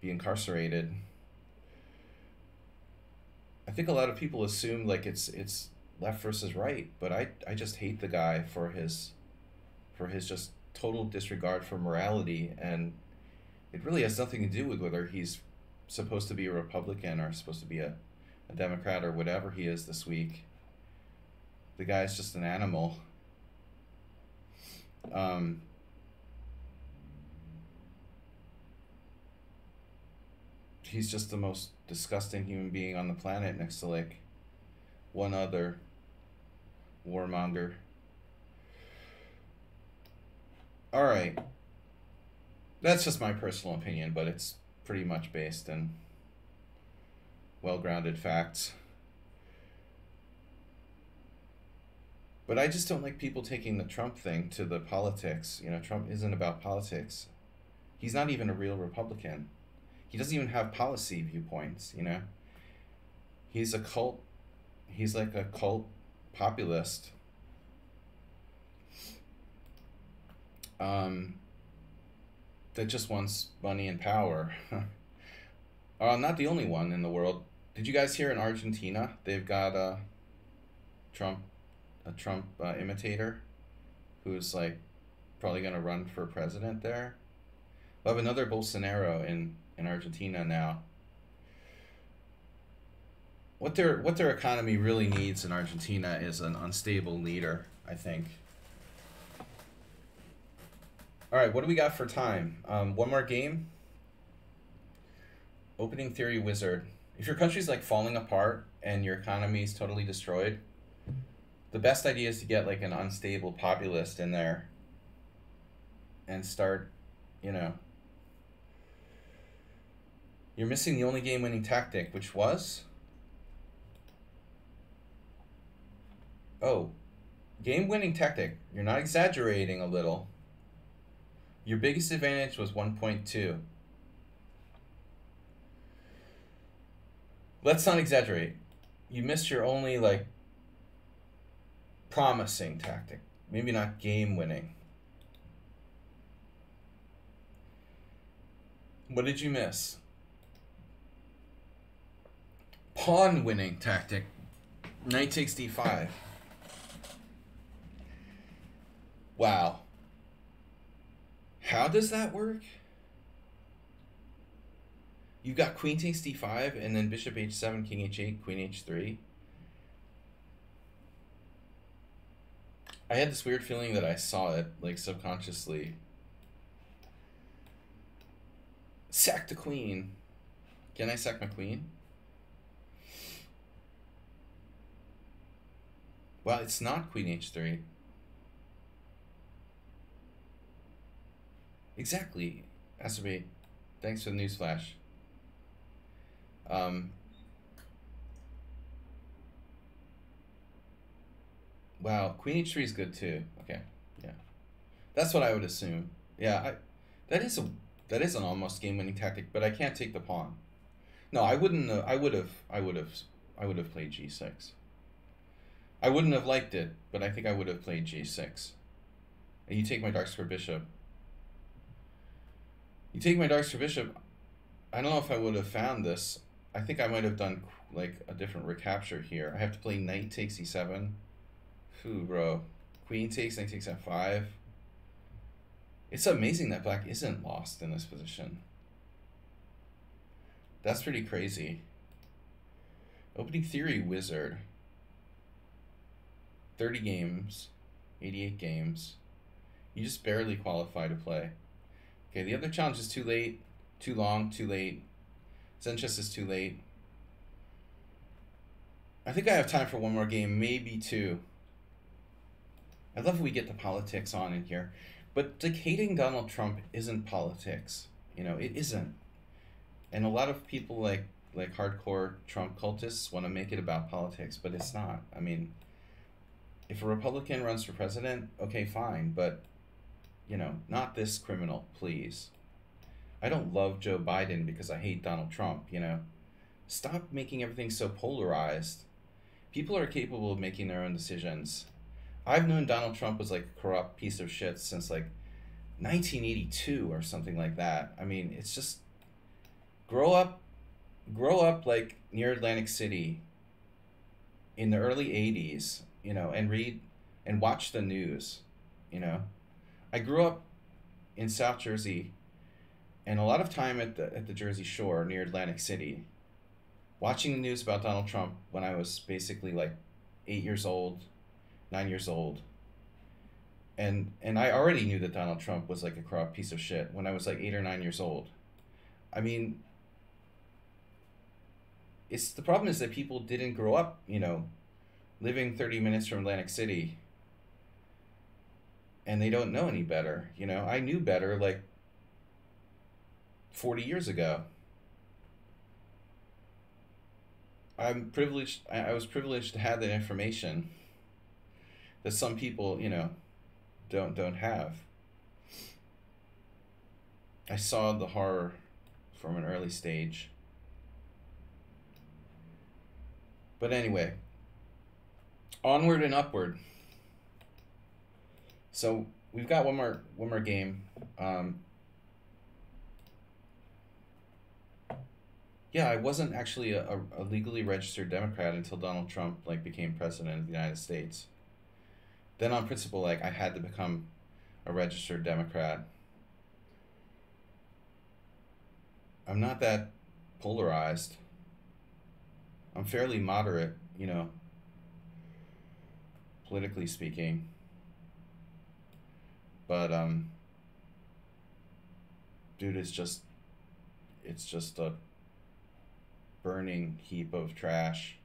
be incarcerated. I think a lot of people assume like it's left versus right, but I just hate the guy for his just total disregard for morality, and it really has nothing to do with whether he's supposed to be a Republican or supposed to be a Democrat or whatever he is this week. The guy's just an animal. He's just the most disgusting human being on the planet next to like one other warmonger. All right. That's just my personal opinion, but it's pretty much based in well-grounded facts. But I just don't like people taking the Trump thing to the politics. You know, Trump isn't about politics. He's not even a real Republican. He doesn't even have policy viewpoints, you know? He's a cult. He's like a cult populist. That just wants money and power. Not the only one in the world. Did you guys hear in Argentina they've got a Trump imitator who's like probably gonna run for president there? We'll have another Bolsonaro in Argentina now. What their economy really needs in Argentina is an unstable leader, I think. All right, what do we got for time? One more game. Opening theory wizard. If your country's like falling apart and your economy is totally destroyed, the best idea is to get like an unstable populist in there and start, you know. You're missing the only game-winning tactic, which was... Oh, game-winning tactic. You're not exaggerating a little. Your biggest advantage was 1.2. Let's not exaggerate. You missed your only, like, promising tactic. Maybe not game-winning. What did you miss? Pawn-winning tactic. Knight takes d5. Wow. How does that work? You've got queen takes d5 and then bishop h7, king h8, queen h3. I had this weird feeling that I saw it, like, subconsciously. Sack the queen. Can I sack my queen? Well, it's not queen h3. Exactly. Acerbate. Thanks for the newsflash. Wow, Queen H3 is good too. Okay, yeah, that's what I would assume. Yeah, that is a that is an almost game-winning tactic, but I can't take the pawn. No, I wouldn't. I would have played G6. I wouldn't have liked it, but I think I would have played G6. And you take my dark square bishop. You take my dark square bishop. I don't know if I would have found this. I think I might have done like a different recapture here. I have to play knight takes e7. Phew, bro. Queen takes, knight takes f5. It's amazing that black isn't lost in this position. That's pretty crazy. Opening theory wizard. 30 games, 88 games. You just barely qualify to play. Okay, the other challenge is too late, too long, too late. Zen chess is too late. I think I have time for one more game, maybe two. I love when we get the politics on in here. But like hating Donald Trump isn't politics. You know, it isn't. And a lot of people like hardcore Trump cultists want to make it about politics, but it's not. I mean, if a Republican runs for president, okay, fine, but you know, not this criminal, please. I don't love Joe Biden because I hate Donald Trump, you know. Stop making everything so polarized. People are capable of making their own decisions. I've known Donald Trump was like a corrupt piece of shit since like 1982 or something like that. I mean, it's just grow up like near Atlantic City in the early 80s, you know, and read and watch the news, you know. I grew up in South Jersey and a lot of time at the Jersey Shore near Atlantic City, watching the news about Donald Trump when I was basically like 8 years old, 9 years old. And I already knew that Donald Trump was like a corrupt piece of shit when I was like 8 or 9 years old. I mean, the problem is that people didn't grow up, you know, living 30 minutes from Atlantic City, and they don't know any better. You know, I knew better like 40 years ago. I'm privileged. I was privileged to have that information that some people, you know, don't have. I saw the horror from an early stage. But anyway, onward and upward. So we've got one more game. Yeah, I wasn't actually a legally registered Democrat until Donald Trump like became president of the United States. Then on principle, like I had to become a registered Democrat. I'm not that polarized. I'm fairly moderate, you know, politically speaking. But dude, it's just a burning heap of trash.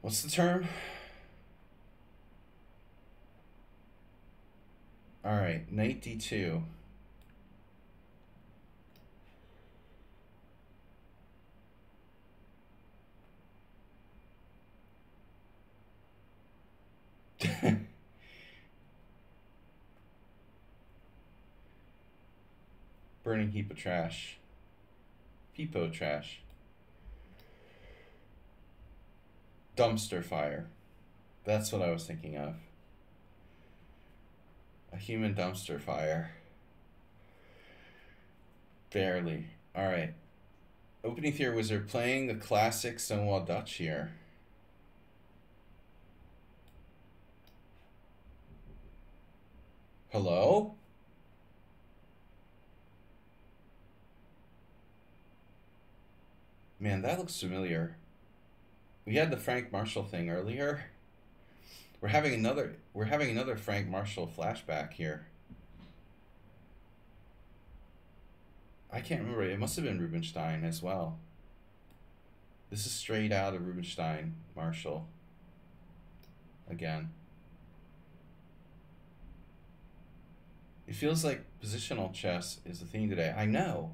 What's the term? All right, knight d2. Burning heap of trash. Peepo trash. Dumpster fire. That's what I was thinking of. A human dumpster fire. Barely. Alright. Opening theory wizard playing the classic Stonewall Dutch here. Hello? Man, that looks familiar. We had the Frank Marshall thing earlier. We're having another Frank Marshall flashback here. I can't remember. It must have been Rubinstein as well. This is straight out of Rubinstein, Marshall. Again. It feels like positional chess is the thing today. I know.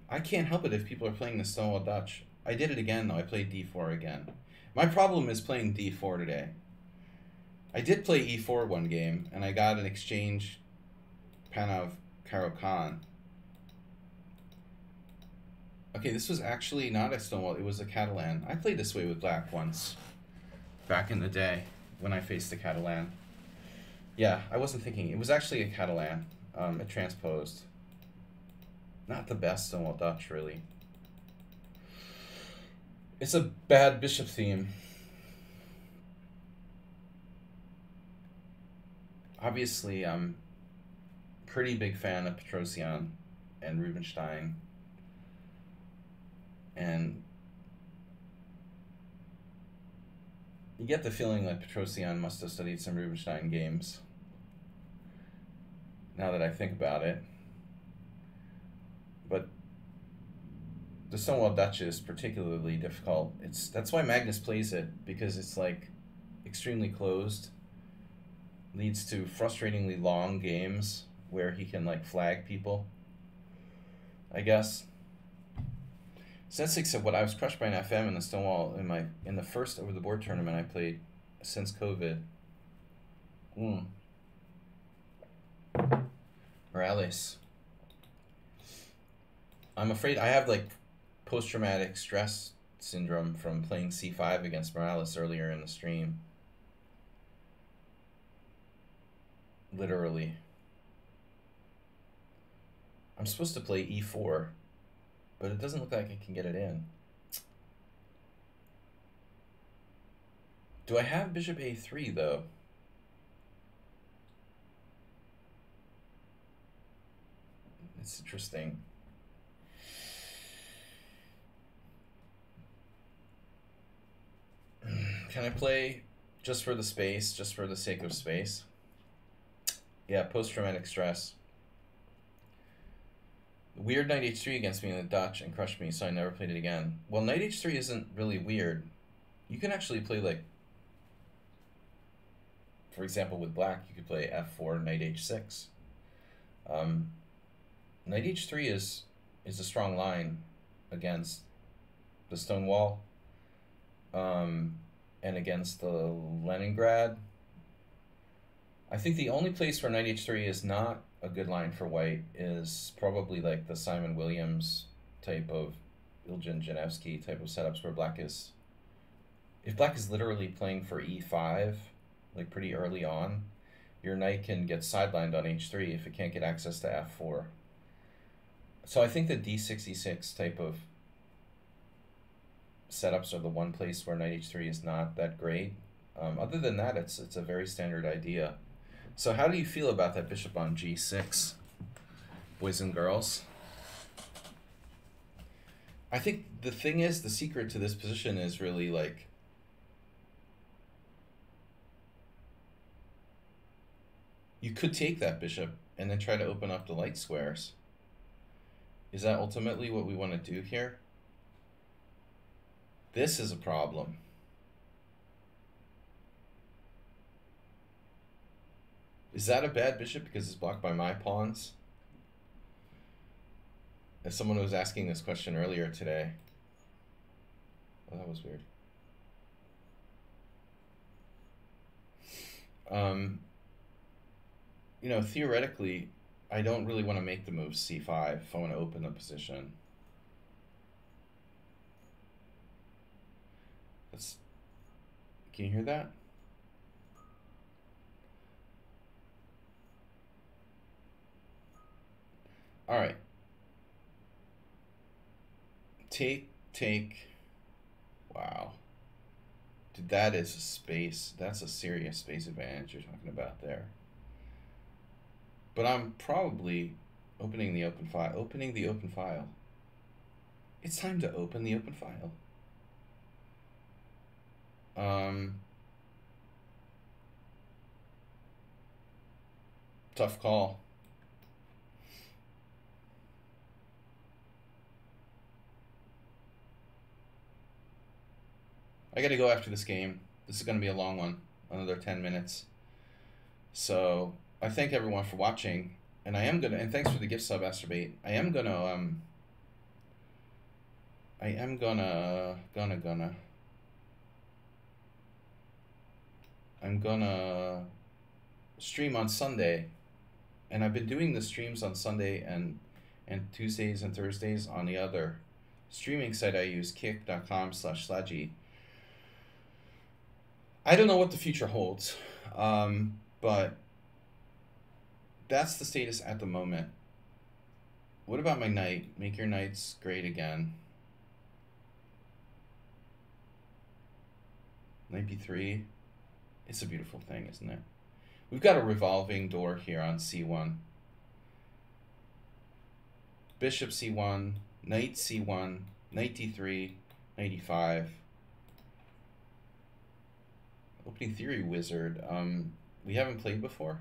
I can't help it if people are playing the Stonewall Dutch. I did it again, though. I played d4 again. My problem is playing d4 today. I did play e4 one game, and I got an exchange Panov Caro-Kann. Okay, this was actually not a Stonewall. It was a Catalan. I played this way with black once, back in the day, when I faced the Catalan. Yeah, I wasn't thinking. It was actually a Catalan. It transposed. Not the best Stonewall Dutch, really. It's a bad bishop theme. Obviously, I'm a pretty big fan of Petrosian and Rubinstein. And you get the feeling that Petrosian must have studied some Rubinstein games, now that I think about it. But the Stonewall Dutch is particularly difficult. That's why Magnus plays it, because it's like extremely closed, leads to frustratingly long games where he can like flag people, I guess. Since except what I was crushed by an FM in the Stonewall in the first over the board tournament I played since COVID. Morales. I'm afraid I have like post-traumatic stress syndrome from playing c5 against Morales earlier in the stream. Literally. I'm supposed to play e4, but it doesn't look like I can get it in. Do I have bishop a3 though? It's interesting. Can I play just for the space, just for the sake of space? Yeah, post-traumatic stress. Weird knight h3 against me in the Dutch and crushed me, so I never played it again. Well, knight h3 isn't really weird. You can actually play, like, for example, with black, you could play f4, knight h6. Knight h3 is a strong line against the Stonewall, and against the Leningrad. I think the only place where knight h3 is not a good line for white is probably like the Simon Williams type of Iljan Janevsky type of setups where black is, if black is literally playing for e5, like pretty early on, your knight can get sidelined on h3 if it can't get access to f4. So I think the d6, e6 type of setups are the one place where knight h3 is not that great. Other than that, it's a very standard idea. So how do you feel about that bishop on g6, boys and girls? I think the thing is, the secret to this position is really like, you could take that bishop and then try to open up the light squares. Is that ultimately what we want to do here? This is a problem. Is that a bad bishop because it's blocked by my pawns? As someone was asking this question earlier today. Oh, that was weird. You know, theoretically, I don't really want to make the move c5 if I want to open the position. Can you hear that? All right. Take. Wow. Dude, that is a space. That's a serious space advantage you're talking about there. But I'm probably opening the open file. Opening the open file. It's time to open the open file. Tough call. I gotta go after this game. This is gonna be a long one, another 10 minutes. So I thank everyone for watching, and I am gonna, and thanks for the gift sub, Astrobate. I am gonna I'm gonna stream on Sunday, and I've been doing the streams on Sunday and Tuesdays and Thursdays on the other streaming site I use, kick.com/Sladgie. I don't know what the future holds, but that's the status at the moment. What about my knight? Make your knights great again. Knight b3. It's a beautiful thing, isn't it? We've got a revolving door here on c1. Bishop c1, knight c1, knight d3, knight e5. Opening theory wizard. We haven't played before.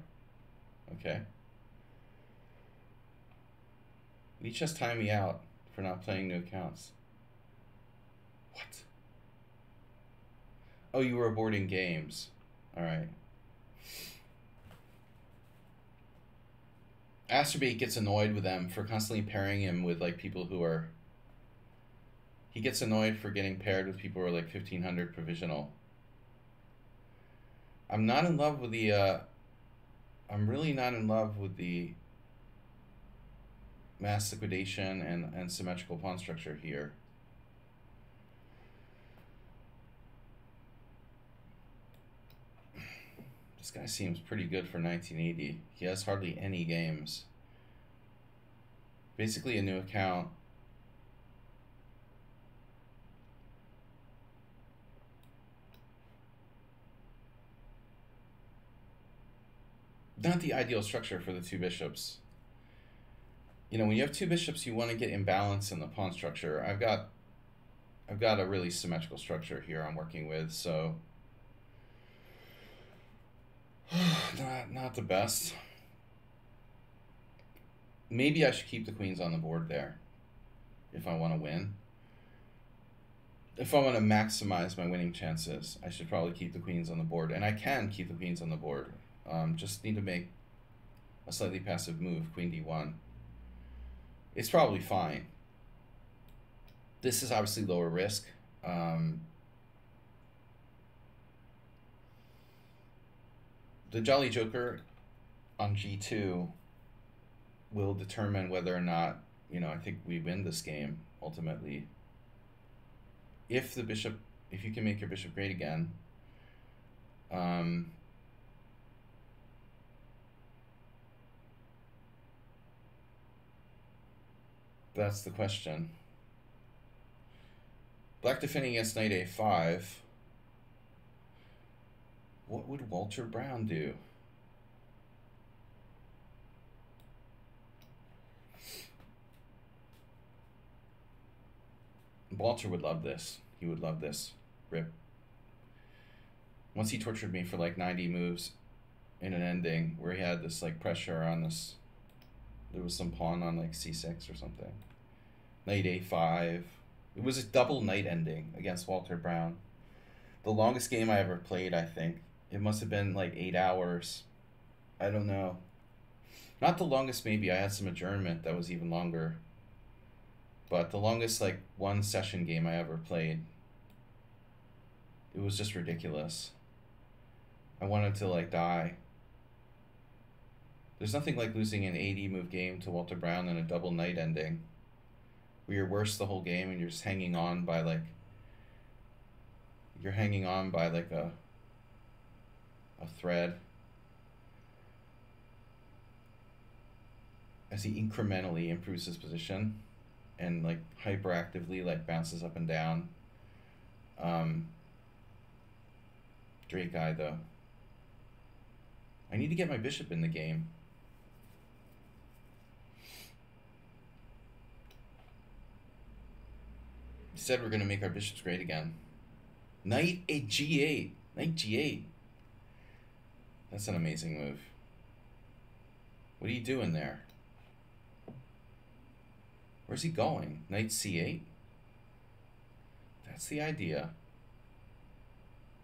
Okay. You just time me out for not playing new accounts. What? Oh, you were aborting games. Alright. Astrobate gets annoyed with them for constantly pairing him with like people who are... He gets annoyed for getting paired with people who are like 1500 provisional. I'm not in love with the... I'm really not in love with the mass liquidation and symmetrical pawn structure here. This guy seems pretty good for 1980. He has hardly any games. Basically a new account. Not the ideal structure for the two bishops. You know, when you have two bishops, you want to get imbalance in the pawn structure. I've got a really symmetrical structure here I'm working with, so not the best. Maybe I should keep the queens on the board there if I want to win. If I want to maximize my winning chances, I should probably keep the queens on the board, and I can keep the queens on the board. Just need to make a slightly passive move, queen d1. It's probably fine. This is obviously lower risk. The Jolly Joker on g2 will determine whether or not, you know, I think we win this game ultimately. If you can make your bishop great again, that's the question. Black defending against knight a5. What would Walter Brown do? Walter would love this. He would love this. Rip. Once he tortured me for like 90 moves in an ending where he had this like pressure on this. There was some pawn on like c6 or something. Knight a5. It was a double knight ending against Walter Brown. The longest game I ever played, I think. It must have been like 8 hours. I don't know. Not the longest, maybe. I had some adjournment that was even longer. But the longest like one session game I ever played. It was just ridiculous. I wanted to like die. There's nothing like losing an 80 move game to Walter Brown and a double knight ending. Where you're worse the whole game and you're just hanging on by like... You're hanging on by like a thread. As he incrementally improves his position and like hyperactively like bounces up and down. Great guy though. I need to get my bishop in the game. He said we're going to make our bishops great again. Knight at g8. Knight g8. That's an amazing move. What are you doing there? Where's he going? Knight c8? That's the idea.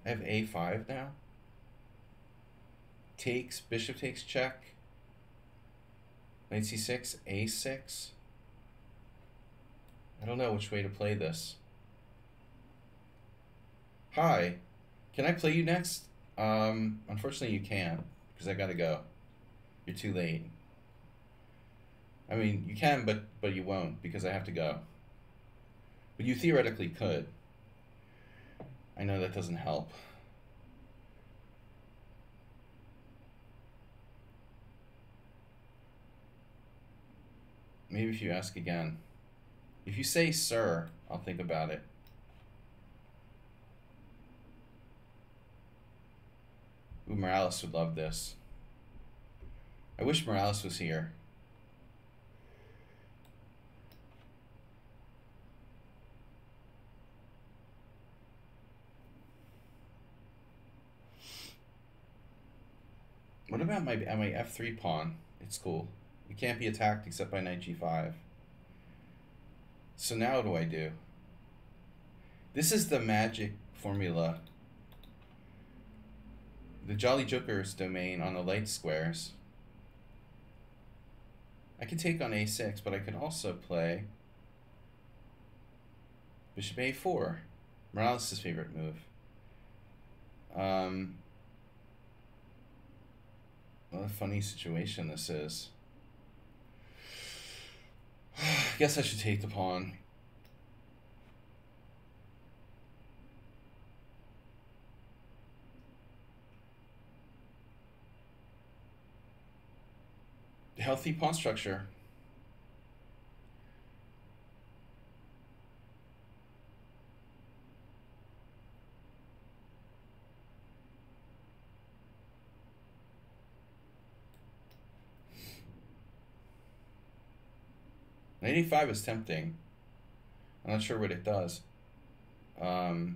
I have a5 now. takes, bishop takes check. Knight c6, a6. I don't know which way to play this. Hi, can I play you next? Unfortunately you can't, because I gotta go. You're too late. I mean, you can, but you won't, because I have to go. But you theoretically could. I know that doesn't help. Maybe if you ask again. If you say sir, I'll think about it. Ooh, Morales would love this. I wish Morales was here. What about my f3 pawn? It's cool. It can't be attacked except by knight g5. So now what do I do? This is the magic formula. The Jolly Joker's domain on the light squares. I could take on a6, but I could also play bishop a4. Morales' favorite move. What a funny situation this is. I guess I should take the pawn. Healthy pawn structure. Knight a5 is tempting. I'm not sure what it does. I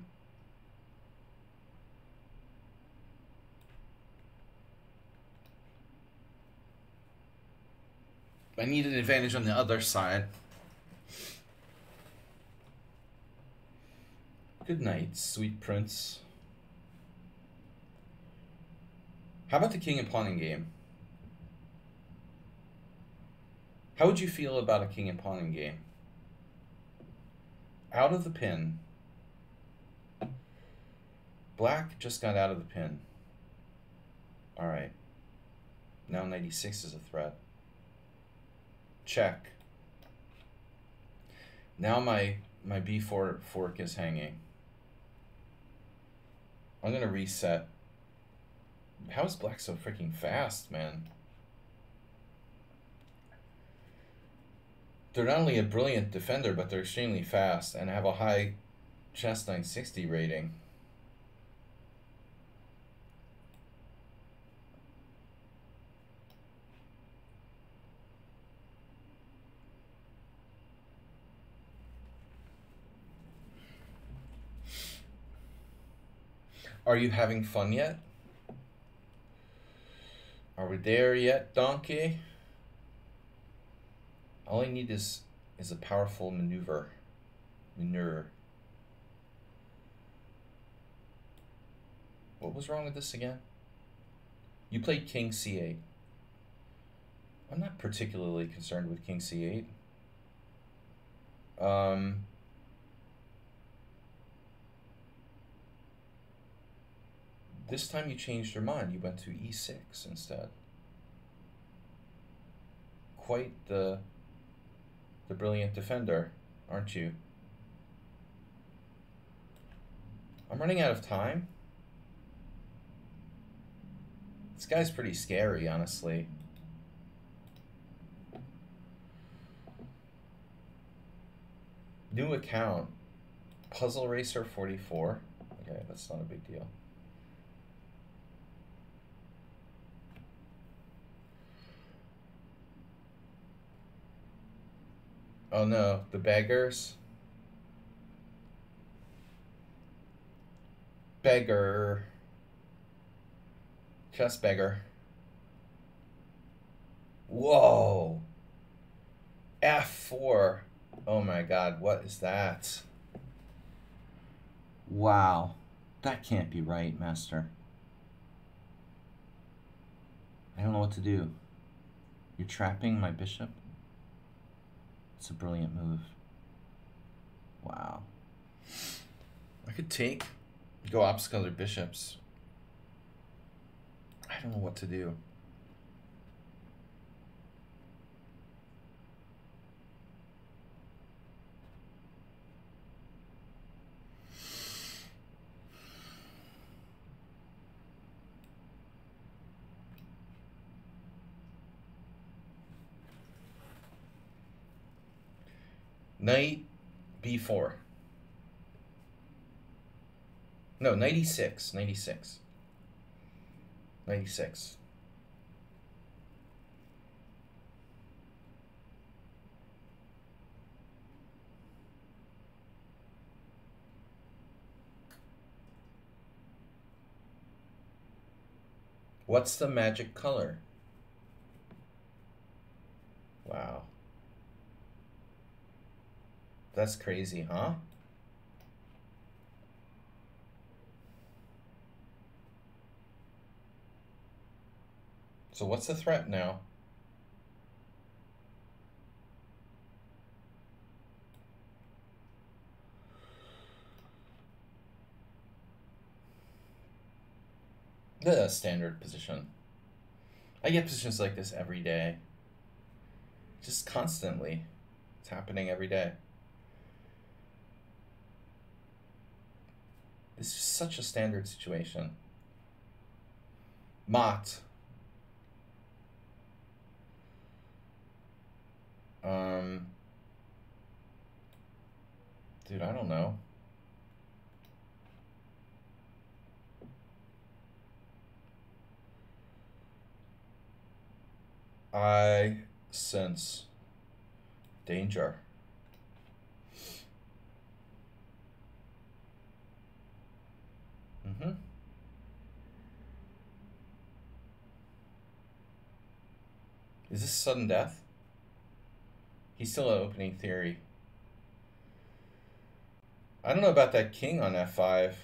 need an advantage on the other side. Good night, sweet prince. How about the king and pawn in game? How would you feel about a king and pawn in game? Out of the pin. Black just got out of the pin. Alright. Now knight e6 is a threat. Check. Now my b4 fork is hanging. I'm gonna reset. How is black so freaking fast, man? They're not only a brilliant defender, but they're extremely fast and have a high chess 960 rating. Are you having fun yet? Are we there yet, donkey? All I need is a powerful maneuver. What was wrong with this again? You played king c8. I'm not particularly concerned with king c8. This time you changed your mind. You went to e6 instead. Quite the brilliant defender, aren't you? I'm running out of time. This guy's pretty scary, honestly. New account. Puzzle Racer 44. Okay, that's not a big deal. Oh no, the beggars. Beggar. Chess beggar. Whoa. F4. Oh my god, what is that? Wow. That can't be right, master. what to do. You're trapping my bishop? It's a brilliant move. Wow. I could take, go opposite color bishops. I don't know what to do. Knight b4. No, 96. 96. 96. What's the magic color? Wow. That's crazy, huh? So what's the threat now? The standard position. I get positions like this every day. Just constantly. It's happening every day. This is such a standard situation. Mott. Dude, I don't know. I sense danger. Is this sudden death? He's still an opening theory. I don't know about that king on f5.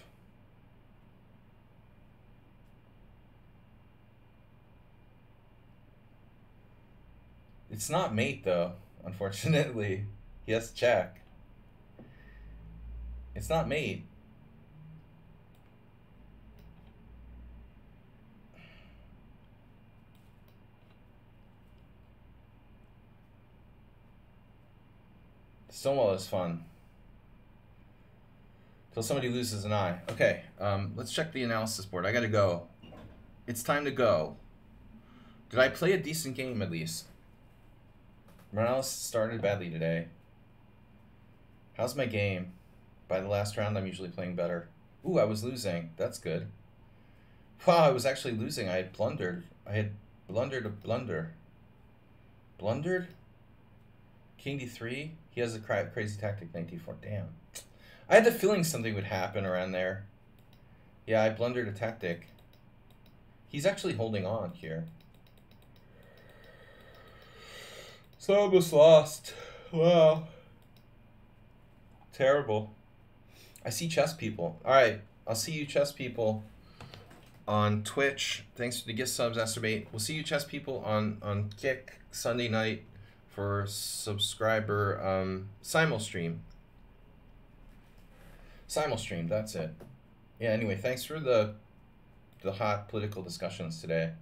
It's not mate, though, unfortunately. He has to check. It's not mate. Stonewall is fun. Till somebody loses an eye. Okay, let's check the analysis board. I gotta go. It's time to go. Did I play a decent game, at least? Morales started badly today. How's my game? By the last round, I'm usually playing better. Ooh, I was losing. That's good. Wow, I was actually losing. I had blundered. I had blundered a blunder. Blundered? King d3? He has a crazy tactic, knight d4. Damn. I had the feeling something would happen around there. Yeah, I blundered a tactic. He's actually holding on here. So I almost lost. Wow. Terrible. I see chess people. Alright, I'll see you chess people on Twitch. Thanks for the gift subs, Astrobate. We'll see you chess people on Kick Sunday night for subscriber simul stream. Simul stream, that's it. Yeah, anyway, thanks for the hot political discussions today.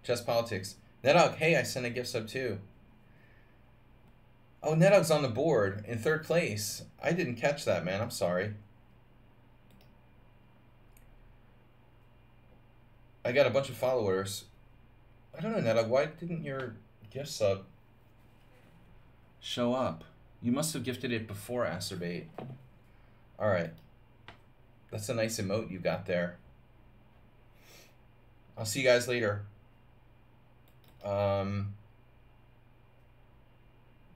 Chess politics. Nedog, hey, I sent a gift sub too. Oh, Nedog's on the board in 3rd place. I didn't catch that, man. I'm sorry. I got a bunch of followers. I don't know, Nedog, why didn't your gift sub show up? You must have gifted it before Acerbate. Alright. That's a nice emote you got there. I'll see you guys later.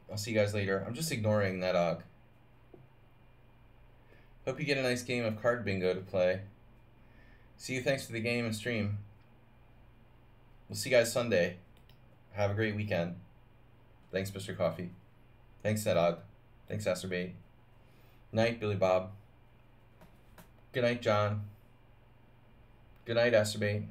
I'll see you guys later. I'm just ignoring Nedog. Hope you get a nice game of card bingo to play. See you, thanks for the game and stream. We'll see you guys Sunday. Have a great weekend. Thanks, Mr. Coffee. Thanks, Nedog. Thanks, Acerbate. Night, Billy Bob. Good night, John. Good night, Acerbate.